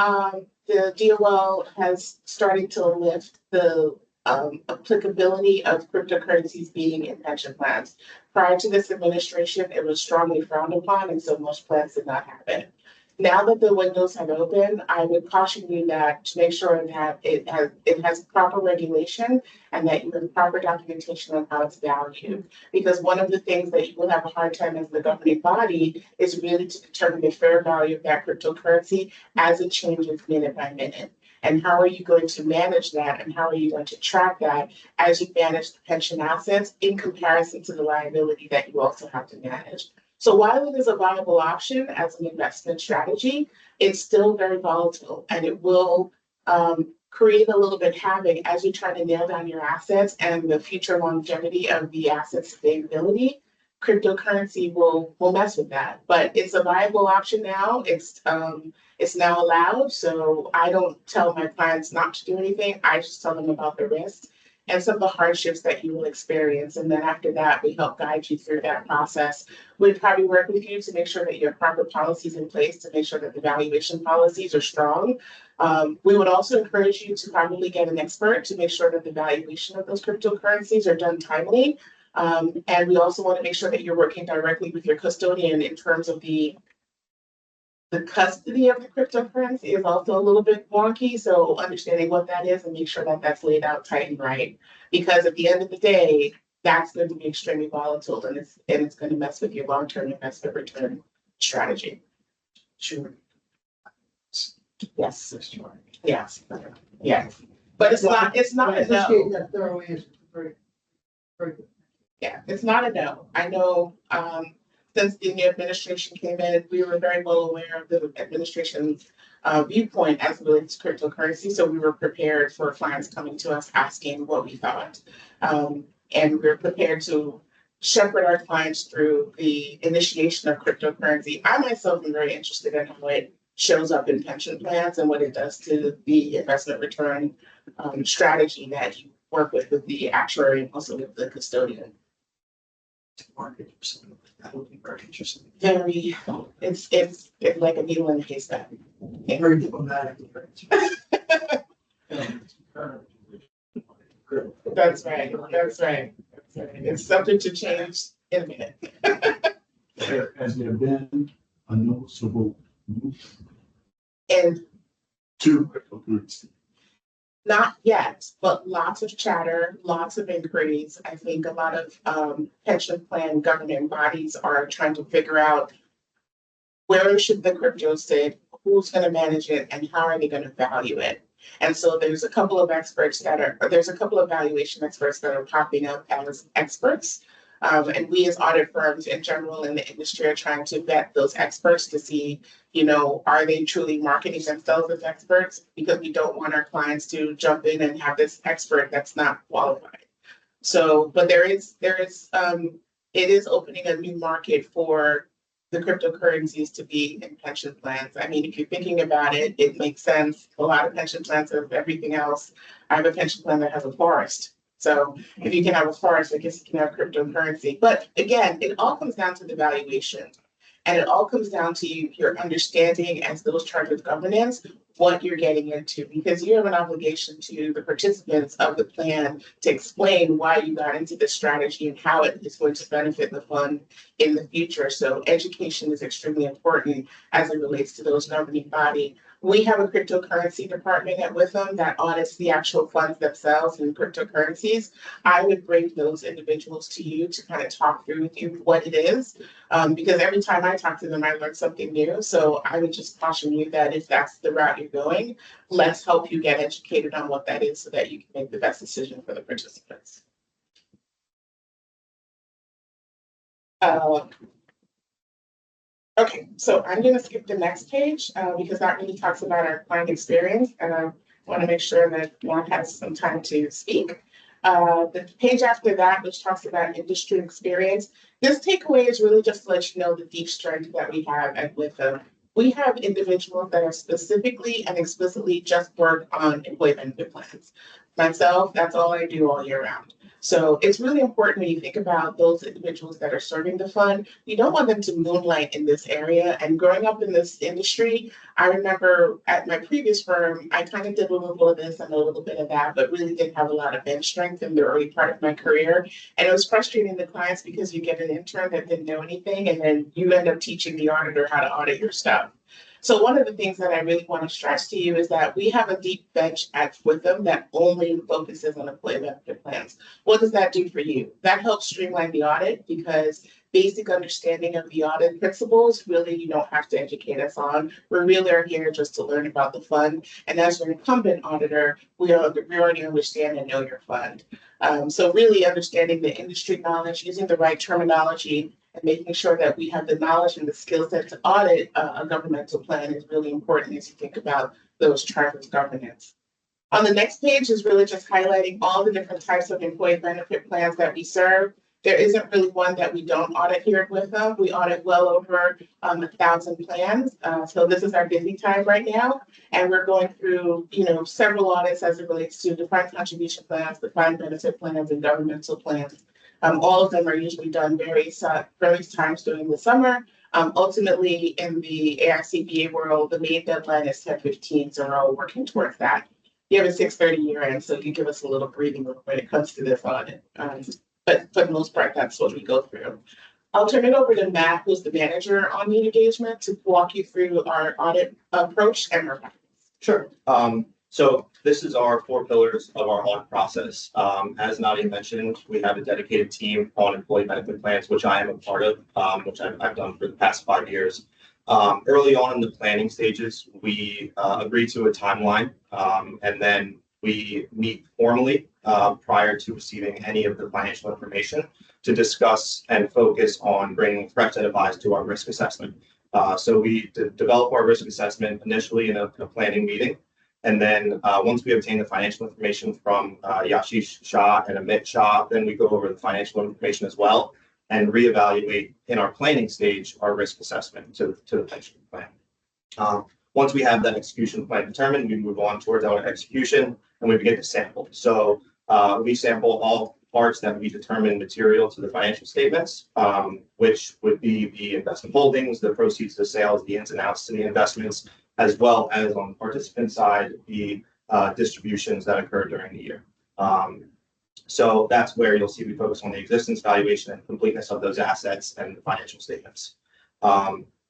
the DOL has started to lift the applicability of cryptocurrencies being in pension plans. Prior to this administration, it was strongly frowned upon, and so most plans did not have it. Now that the windows have opened, I would caution you that to make sure that it has proper regulation and that you have proper documentation on how it's valued. Because one of the things that you will have a hard time as the governing body is really to determine the fair value of that cryptocurrency as it changes minute by minute. And how are you going to manage that and how are you going to track that as you manage the pension assets in comparison to the liability that you also have to manage? So while it is a viable option as an investment strategy, it's still very volatile and it will create a little bit havoc as you try to nail down your assets and the future longevity of the asset sustainability. Cryptocurrency will mess with that, but it's a viable option now. It's now allowed. So I don't tell my clients not to do anything. I just tell them about the risks and some of the hardships that you will experience. And then after that, we help guide you through that process. We'd probably work with you to make sure that you have proper policies in place to make sure that the valuation policies are strong. We would also encourage you to probably get an expert to make sure that the valuation of those cryptocurrencies are done timely. And we also want to make sure that you're working directly with your custodian in terms of the custody of the cryptocurrency is also a little bit wonky. So understanding what that is and make sure that that's laid out tight and right. Because at the end of the day, that's going to be extremely volatile and it's going to mess with your long-term investment return strategy. Sure. Yes. Yes. Yes. But it's not a no. That thorough answer. Very, very good. Yeah, it's not a no. I know since the new administration came in, we were very well aware of the administration's viewpoint as it relates to cryptocurrency. So we were prepared for clients coming to us asking what we thought. And we were prepared to shepherd our clients through the initiation of cryptocurrency. I myself am very interested in how it shows up in pension plans and what it does to the investment return strategy that you work with the actuary and also with the custodian. to market or something like that. That would be very interesting. Very, it's like a needle in a haystack. Very diplomatic. That's right, that's right. That's right. It's subject to change in a minute. Has there been a noticeable move And to cryptocurrency? not yet, but lots of chatter, lots of inquiries. I think a lot of pension plan governing bodies are trying to figure out where should the crypto sit, who's going to manage it, and how are they going to value it. And so there's a couple of experts that are, or there's a couple of valuation experts that are popping up as experts. And we as audit firms in general in the industry are trying to vet those experts to see, you know, are they truly marketing themselves as experts? Because we don't want our clients to jump in and have this expert that's not qualified. So, but it is opening a new market for the cryptocurrencies to be in pension plans. I mean, if you're thinking about it, it makes sense. A lot of pension plans have everything else. I have a pension plan that has a forest. So if you can have a forest, I guess you can have cryptocurrency. But again, it all comes down to the valuation. And it all comes down to your understanding as those charged with governance, what you're getting into, because you have an obligation to the participants of the plan to explain why you got into this strategy and how it is going to benefit the fund in the future. So education is extremely important as it relates to those governing body. We have a cryptocurrency department at Witham that audits the actual funds themselves and cryptocurrencies. I would bring those individuals to you to kind of talk through with you what it is, because every time I talk to them, I learn something new. So I would just caution you that if that's the route you're going, let's help you get educated on what that is so that you can make the best decision for the participants. Okay, so I'm going to skip the next page because that really talks about our client experience, and I want to make sure that Juan has some time to speak. The page after that, which talks about industry experience, this takeaway is really just to let you know the deep strength that we have at Witham. We have individuals that are specifically and explicitly just work on employee benefit plans. Myself, that's all I do all year round. So it's really important when you think about those individuals that are serving the fund, you don't want them to moonlight in this area. And growing up in this industry, I remember at my previous firm, I kind of did a little bit of this and a little bit of that, but really didn't have a lot of bench strength in the early part of my career. And it was frustrating to clients because you get an intern that didn't know anything, and then you end up teaching the auditor how to audit your stuff. So one of the things that I really want to stress to you is that we have a deep bench at Witham that only focuses on employee benefit plans. What does that do for you? That helps streamline the audit because basic understanding of the audit principles, really you don't have to educate us on. We really are here just to learn about the fund. And as an incumbent auditor, we already understand and know your fund. So really understanding the industry knowledge, using the right terminology, and making sure that we have the knowledge and the skill set to audit a governmental plan is really important as you think about those charters governance. On the next page is really just highlighting all the different types of employee benefit plans that we serve. There isn't really one that we don't audit here at Witham. We audit well over 1,000 plans. So this is our busy time right now. And we're going through, several audits as it relates to defined contribution plans, defined benefit plans, and governmental plans. All of them are usually done various times during the summer. Ultimately, in the AICPA world, the main deadline is 10/15, so we're all working towards that. You have a 6:30 year end, so you give us a little breathing room when it comes to this audit. But for the most part, that's what we go through. I'll turn it over to Matt, who's the manager on the engagement, to walk you through our audit approach and our practice. Sure. So this is our 4 pillars of our audit process. As Nadia mentioned, we have a dedicated team on employee benefit plans, which I am a part of, which I've done for the past 5 years. Early on in the planning stages, we agree to a timeline, and then we meet formally prior to receiving any of the financial information to discuss and focus on bringing a fresh set of eyes to our risk assessment. So we develop our risk assessment initially in a planning meeting. And then once we obtain the financial information from Yashish Shah and Amit Shah, then we go over the financial information as well and reevaluate in our planning stage our risk assessment to the pension plan. Once we have that execution plan determined, we move on towards our execution and we begin to sample. So we sample all parts that we determine material to the financial statements, which would be the investment holdings, the proceeds of sales, the ins and outs to the investments, as well as on the participant side, the distributions that occur during the year. So that's where you'll see we focus on the existence, valuation, and completeness of those assets and the financial statements.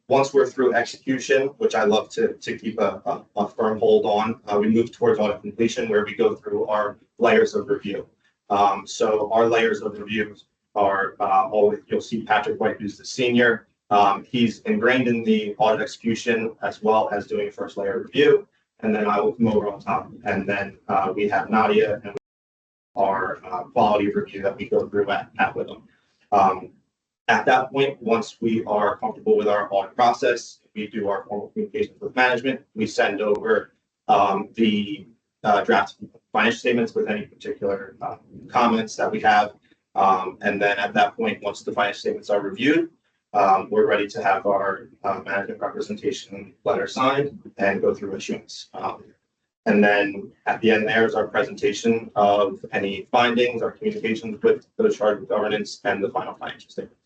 Once we're through execution, which I love to keep a firm hold on, we move towards audit completion where we go through our layers of review. So our layers of review are always, you'll see Patrick White, who's the senior. He's ingrained in the audit execution as well as doing first layer review. And then I will come over on top. And then we have Nadia and our quality review that we go through at with them. At that point, once we are comfortable with our audit process, we do our formal communications with management. We send over the draft financial statements with any particular comments that we have. And then at that point, once the financial statements are reviewed, we're ready to have our management representation letter signed and go through issuance. And then at the end there is our presentation of any findings, our communications with those charged with governance, and the final financial statement.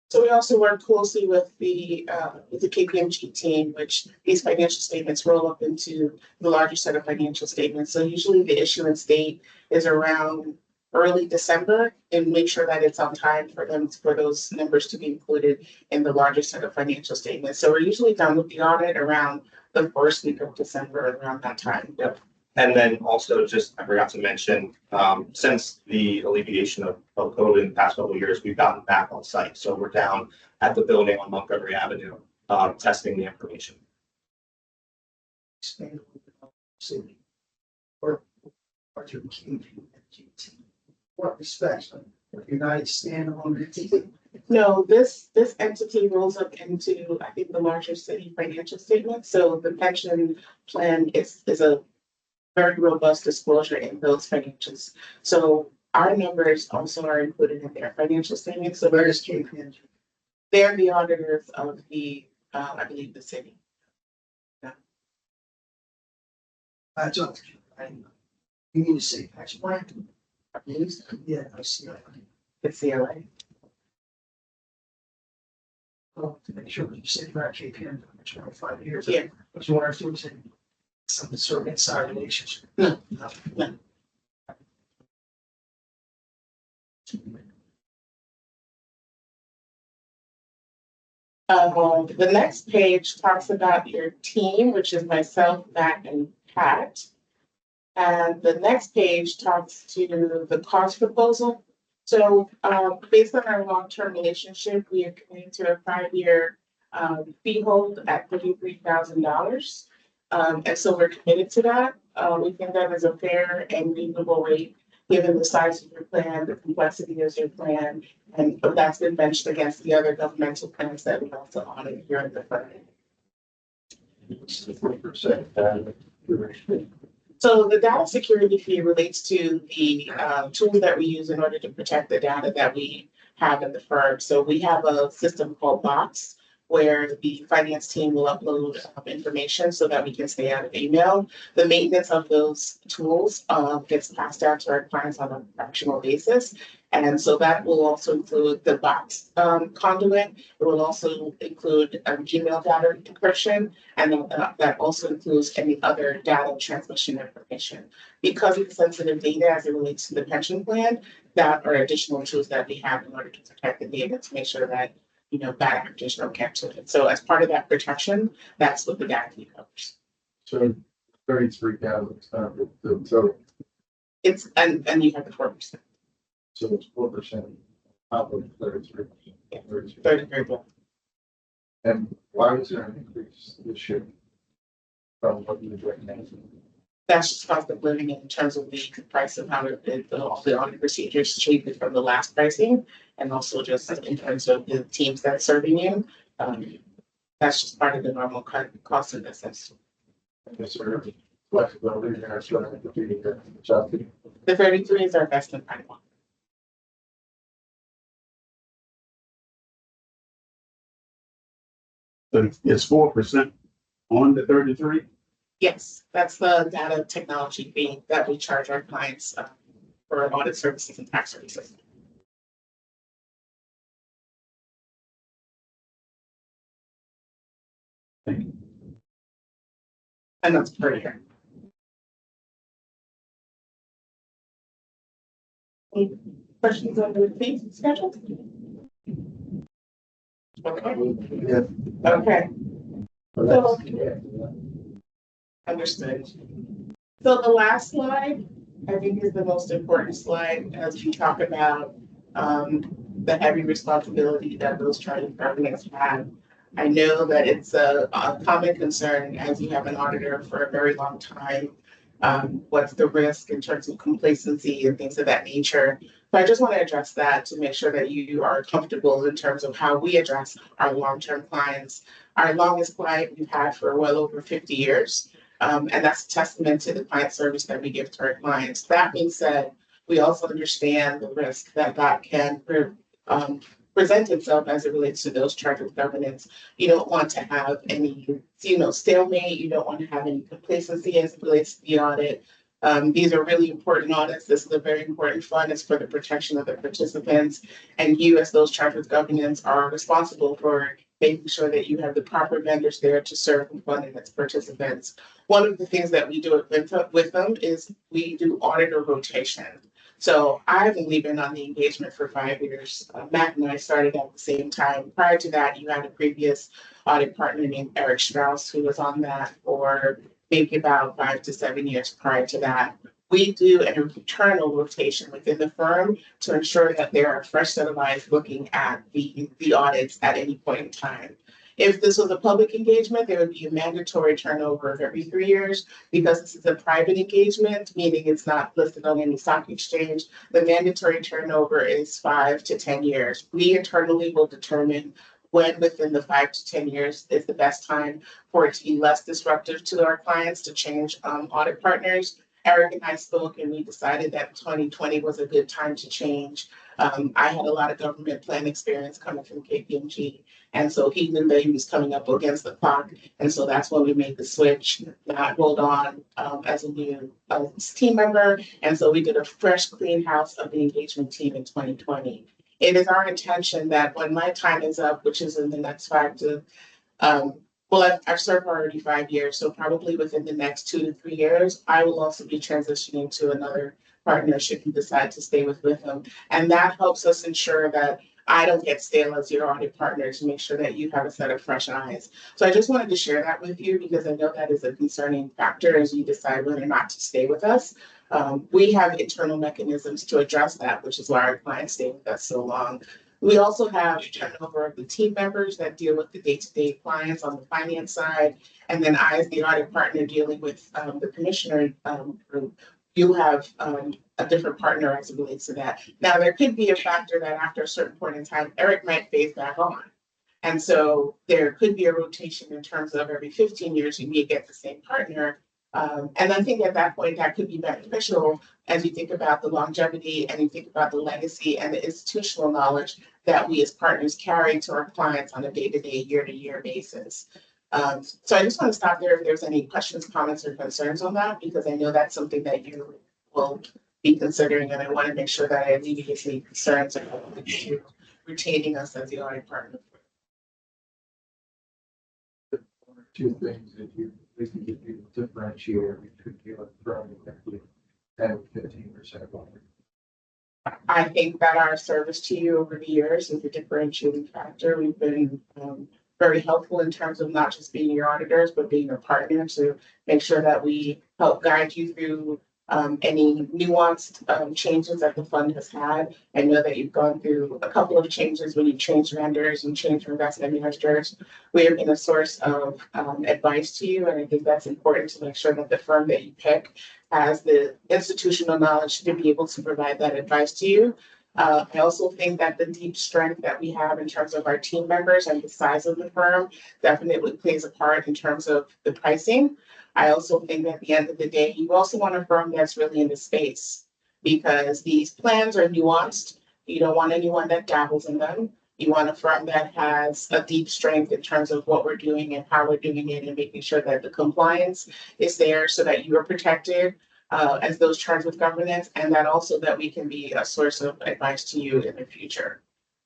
So we also work closely with the KPMG team, which these financial statements roll up into the larger set of financial statements. So usually the issuance date is around early December, and make sure that it's on time for those numbers to be included in the larger set of financial statements. So we're usually done with the audit around the first week of December, around that time. Yep. And then also just, I forgot to mention, since the alleviation of COVID in the past couple of years, we've gotten back on site. So we're down at the building on Montgomery Avenue, testing the information. Expand a little bit on the city. Or your team. What respects, like United standalone entity? No, this entity rolls up into, I think, the larger city financial statement. So the pension plan is a very robust disclosure in those financials. So our numbers also are included in their financial statements. So Where is KPMG? they're the auditors of the, I believe, the city. I don't, you need to say, actually, why? Yeah, I see that. It's CLA. Well, to make sure you say about KPMG, for 25 years. Yeah. But you want to do something sort of inside relationship. No. No. The next page talks about your team, which is myself, Matt, and Pat. And the next page talks to the cost proposal. So based on our long-term relationship, we are committing to a 5-year fee hold at $33,000. And so we're committed to that. We think that is a fair and reasonable rate, given the size of your plan, the complexity of your plan, and that's been benched against the other governmental plans that we also audit here in the firm. It's the 40%. So the data security fee relates to the tools that we use in order to protect the data that we have in the firm. So we have a system called Box, where the finance team will upload information so that we can stay out of email. The maintenance of those tools gets passed out to our clients on a fractional basis. And so that will also include the Box conduit. It will also include Gmail data encryption, and that also includes any other data transmission information. Because of the sensitive data as it relates to the pension plan, that are additional tools that we have in order to protect the data to make sure that bad actors don't get to it. So as part of that protection, that's what the data fee covers. So 33,000, so It's and you have the 4%. so it's 4% top of 33. Yeah. 33. 33. And why was there an increase this year from what you were recognizing? That's just cost of living in terms of the price of how all the audit procedures changed from the last pricing, and also just in terms of the teams that's serving you. That's just part of the normal cost of business. Is there flexibility there? So I think the adjusted. The 33 is our best and final one. But it's 4% on the 33. Yes, that's the data technology fee that we charge our clients for audit services and tax services. And that's per year. Any questions on the fee schedule? Okay. Okay, So- understood. So the last slide, I think, is the most important slide as we talk about the heavy responsibility that those charging companies have. I know that it's a common concern as you have an auditor for a very long time. What's the risk in terms of complacency and things of that nature? So I just want to address that to make sure that you are comfortable in terms of how we address our long-term clients. Our longest client we've had for well over 50 years. And that's a testament to the client service that we give to our clients. That being said, we also understand the risk that can present itself as it relates to those charged with governance. You don't want to have any, stalemate. You don't want to have any complacency as it relates to the audit. These are really important audits. This is a very important fund. It's for the protection of the participants. And you, as those charged with governance, are responsible for making sure that you have the proper vendors there to serve the fund and its participants. One of the things that we do with them is we do auditor rotation. So I've only been on the engagement for 5 years. Matt and I started at the same time. Prior to that, you had a previous audit partner named Eric Strauss, who was on that for maybe about 5 to 7 years prior to that. We do an internal rotation within the firm to ensure that there are a fresh set of eyes looking at the audits at any point in time. If this was a public engagement, there would be a mandatory turnover of every 3 years. Because this is a private engagement, meaning it's not listed on any stock exchange, the mandatory turnover is 5 to 10 years. We internally will determine when within the 5 to 10 years is the best time for it to be less disruptive to our clients to change audit partners. Eric and I spoke and we decided that 2020 was a good time to change. I had a lot of government plan experience coming from KPMG. And so he knew that he was coming up against the clock. And so that's when we made the switch. Matt rolled on as a new team member. And so we did a fresh clean house of the engagement team in 2020. It is our intention that when my time is up, which is in the next 5 to I've served already 5 years, so probably within the next 2 to 3 years, I will also be transitioning to another partnership and decide to stay with them. And that helps us ensure that I don't get stale as your audit partner to make sure that you have a set of fresh eyes. So I just wanted to share that with you because I know that is a concerning factor as you decide whether or not to stay with us. We have internal mechanisms to address that, which is why our clients stay with us so long. We also have turnover of the team members that deal with the day-to-day clients on the finance side. And then I, as the audit partner dealing with the commissioner group, you have a different partner as it relates to that. Now, there could be a factor that after a certain point in time, Eric might phase back on. And so there could be a rotation in terms of every 15 years, you may get the same partner. And I think at that point, that could be beneficial as you think about the longevity and you think about the legacy and the institutional knowledge that we as partners carry to our clients on a day-to-day, year-to-year basis. So I just want to stop there if there's any questions, comments, or concerns on that, because I know that's something that you will be considering, and I want to make sure that I alleviate any concerns about retaining us as the audit partner. Two things that you differentiate between you and firm that you have 15% off. I think that our service to you over the years is a differentiating factor. We've been very helpful in terms of not just being your auditors, but being your partner to make sure that we help guide you through any nuanced changes that the fund has had. I know that you've gone through a couple of changes when you changed vendors and changed investment managers. We have been a source of advice to you, and I think that's important to make sure that the firm that you pick has the institutional knowledge to be able to provide that advice to you. I also think that the deep strength that we have in terms of our team members and the size of the firm definitely plays a part in terms of the pricing. I also think at the end of the day, you also want a firm that's really in the space because these plans are nuanced. You don't want anyone that dabbles in them. You want a firm that has a deep strength in terms of what we're doing and how we're doing it and making sure that the compliance is there so that you are protected. as those charged with governance, and that also that we can be a source of advice to you in the future.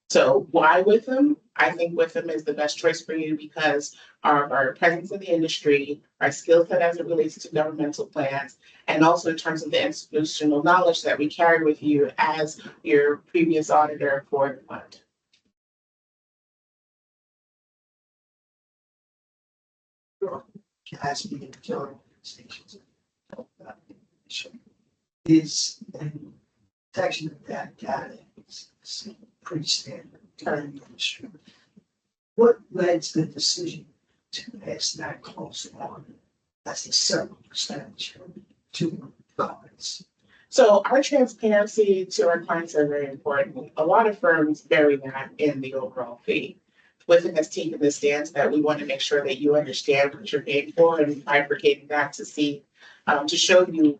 So why Witham? I think Witham is the best choice for you because our presence in the industry, our skill set as it relates to governmental plans, and also in terms of the institutional knowledge that we carry with you as your previous auditor for the fund. Has been utility stations. Is a protection of that data is pretty standard in the industry. What led to the decision to pass that close on as a separate percentage to clients? So our transparency to our clients are very important. A lot of firms bury that in the overall fee. Within has taken the stance that we want to make sure that you understand what you're paying for and bifurcating that to see, to show you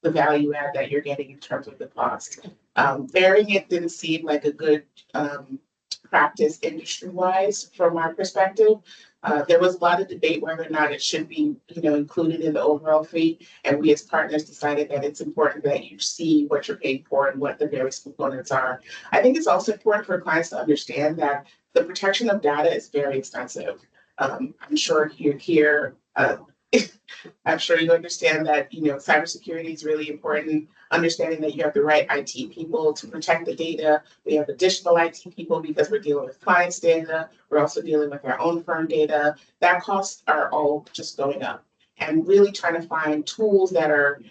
the value add that you're getting in terms of the cost. Burying it didn't seem like a good practice industry-wise from our perspective. There was a lot of debate whether or not it should be, included in the overall fee. And we as partners decided that it's important that you see what you're paying for and what the various components are. I think it's also important for clients to understand that the protection of data is very expensive. I'm sure I'm sure you understand that, cybersecurity is really important. Understanding that you have the right IT people to protect the data. We have additional IT people because we're dealing with clients' data. We're also dealing with our own firm data. That costs are all just going up. And really trying to find tools that are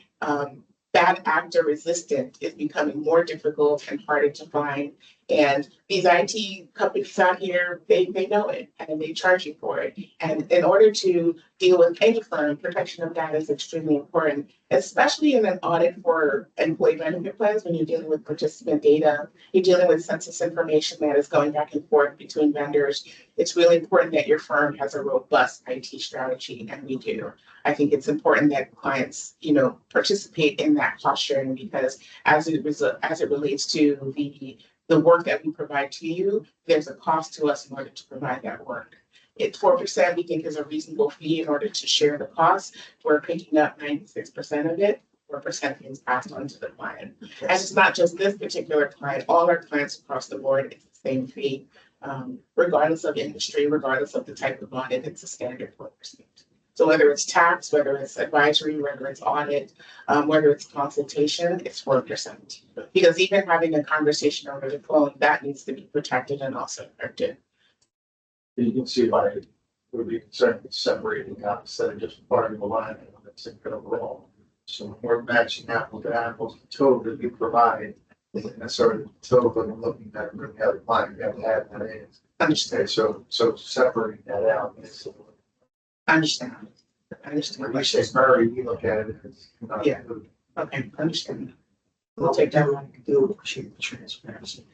bad actor resistant is becoming more difficult and harder to find. And these IT companies out here, they know it and they charge you for it. And in order to deal with any firm, protection of data is extremely important, especially in an audit for employee benefit plans. When you're dealing with participant data, you're dealing with census information that is going back and forth between vendors. It's really important that your firm has a robust IT strategy, and we do. I think it's important that clients, participate in that cost sharing because as it relates to the work that we provide to you, there's a cost to us in order to provide that work. It's 4% we think is a reasonable fee in order to share the cost. We're picking up 96% of it. 4% is passed on to the client. And it's not just this particular client, all our clients across the board, it's the same fee. Regardless of industry, regardless of the type of audit, it's a standard 4%. So whether it's tax, whether it's advisory, whether it's audit, whether it's consultation, it's 4%. Because even having a conversation over the phone, that needs to be protected and also protected. You can see why it would be concerned with separating out instead of just parting the line. That's incredible. So when we're matching apples to apples, the total that we provide isn't necessarily the total that we're looking at. We have a client, we have to have that in. Understand. So separating that out is. Understand. When we say Murray, we look at it as. Yeah. Okay, understand. We'll take that one to do, appreciate the transparency.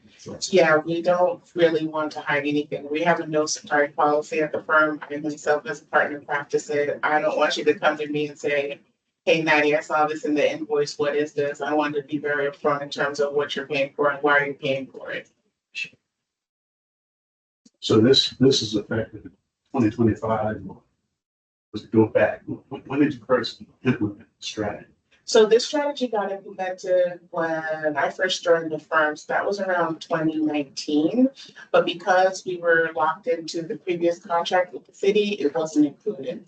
Yeah, we don't really want to hide anything. We have a no secretary policy at the firm. I myself as a partner practice it. I don't want you to come to me and say, hey, Natty, I saw this in the invoice. What is this? I want to be very upfront in terms of what you're paying for and why are you paying for it. So this is effective 2025. Was it go back? When did you first implement the strategy? So this strategy got implemented when I first joined the firm. So that was around 2019. But because we were locked into the previous contract with the city, it wasn't included.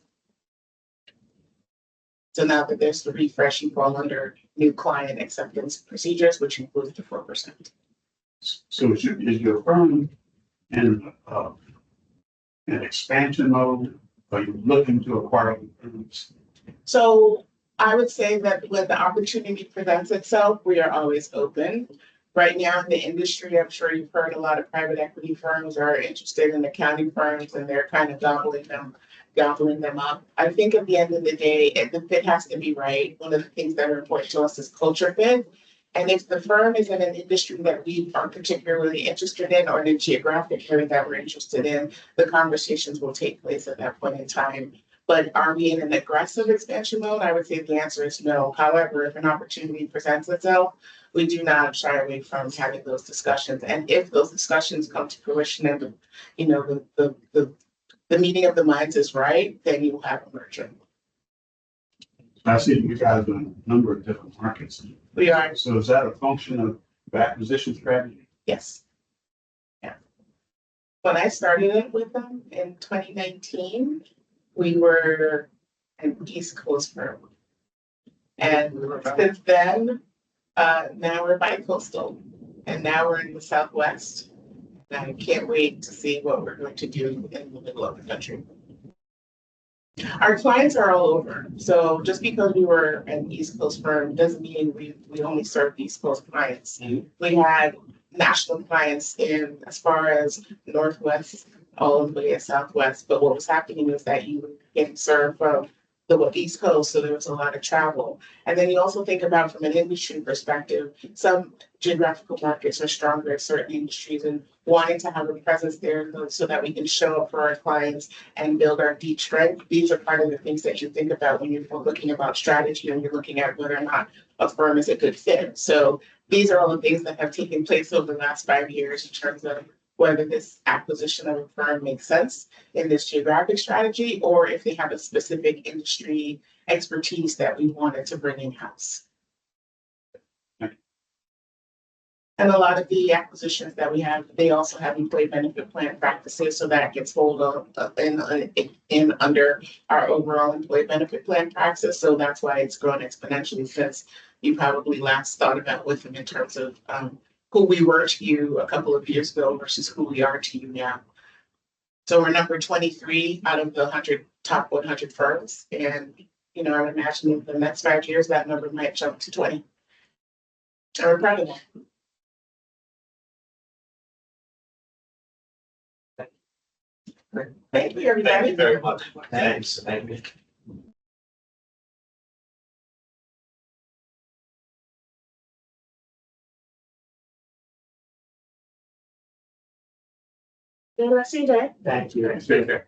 So now that there's the refresh, you fall under new client acceptance procedures, which includes the 4%. So is your firm in an expansion mode? Are you looking to acquire firms? So I would say that when the opportunity presents itself, we are always open. Right now in the industry, I'm sure you've heard a lot of private equity firms are interested in accounting firms and they're kind of gobbling them up. I think at the end of the day, the fit has to be right. One of the things that are important to us is culture fit. And if the firm is in an industry that we are particularly interested in or in a geographic area that we're interested in, the conversations will take place at that point in time. But are we in an aggressive expansion mode? I would say the answer is no. However, if an opportunity presents itself, we do not shy away from having those discussions. And if those discussions come to fruition and the meeting of the minds is right, then you will have a merger. I see you guys in a number of different markets. We are, So is that a function of the acquisition strategy? yes. Yeah. When I started it with them in 2019, we were an East Coast firm. And since then, now we're bi-coastal, and now we're in the Southwest. And I can't wait to see what we're going to do in the middle of the country. Our clients are all over, so just because we were an East Coast firm doesn't mean we only serve East Coast clients. We had national clients in as far as Northwest, all the way to Southwest, but what was happening is that you were getting served from the East Coast, so there was a lot of travel. And then you also think about from an industry perspective, some geographical markets are stronger in certain industries, and wanting to have a presence there so that we can show up for our clients and build our deep strength. These are part of the things that you think about when you're looking about strategy and you're looking at whether or not a firm is a good fit. So these are all the things that have taken place over the last 5 years in terms of whether this acquisition of a firm makes sense in this geographic strategy, or if they have a specific industry expertise that we wanted to bring in-house. And a lot of the acquisitions that we have, they also have employee benefit plan practices, so that gets rolled up in under our overall employee benefit plan practice. So that's why it's grown exponentially since you probably last thought about with them in terms of who we were to you a couple of years ago versus who we are to you now. So we're number 23 out of the top 100 firms, and I'm imagining in the next 5 years that number might jump to 20. And we're proud of that. Thank you, everybody. Thank you very much. Thanks. Thank you. Good rest of your day. Thank you. Take care.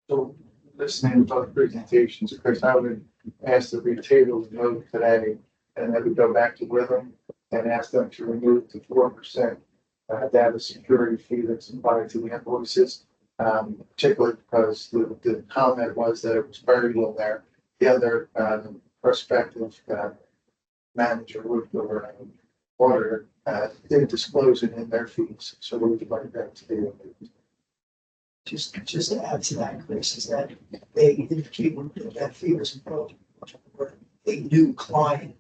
So listening to both presentations, of course, I would ask the retailer to note today, and then we go back to Witham and ask them to remove the 4% data security fee that's applied to the invoices. Particularly because the comment was that it was buried in there. The other prospective manager would or auditor didn't disclose it in their fees, so we would like that to be removed. Just to add to that, Chris, is that they indicated that that fee was imposed for a new client.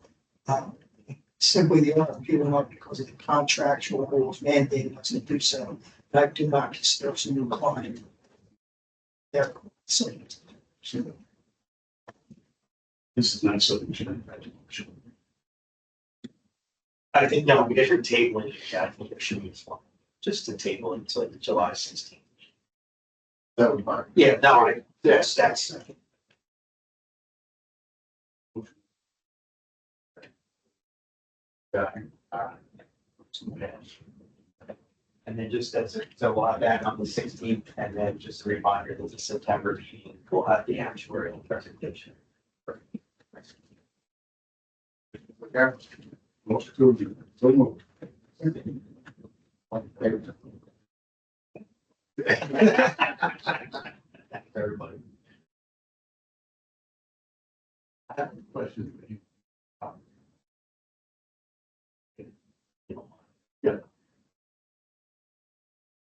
Simply the RFP went up because of the contractual rules mandating us to do so. But I do not consider us a new client. Therefore, so. This is not something. I think, no, if you're tabling it, yeah, I think it should be fine, just to table it until like July 16th. That would be Yeah, no, that's. And then just as, so we'll have that on the 16th, and then just a reminder that the September meeting, we'll have the actuarial presentation. Most of you, so moved. Everybody. I have a question for you.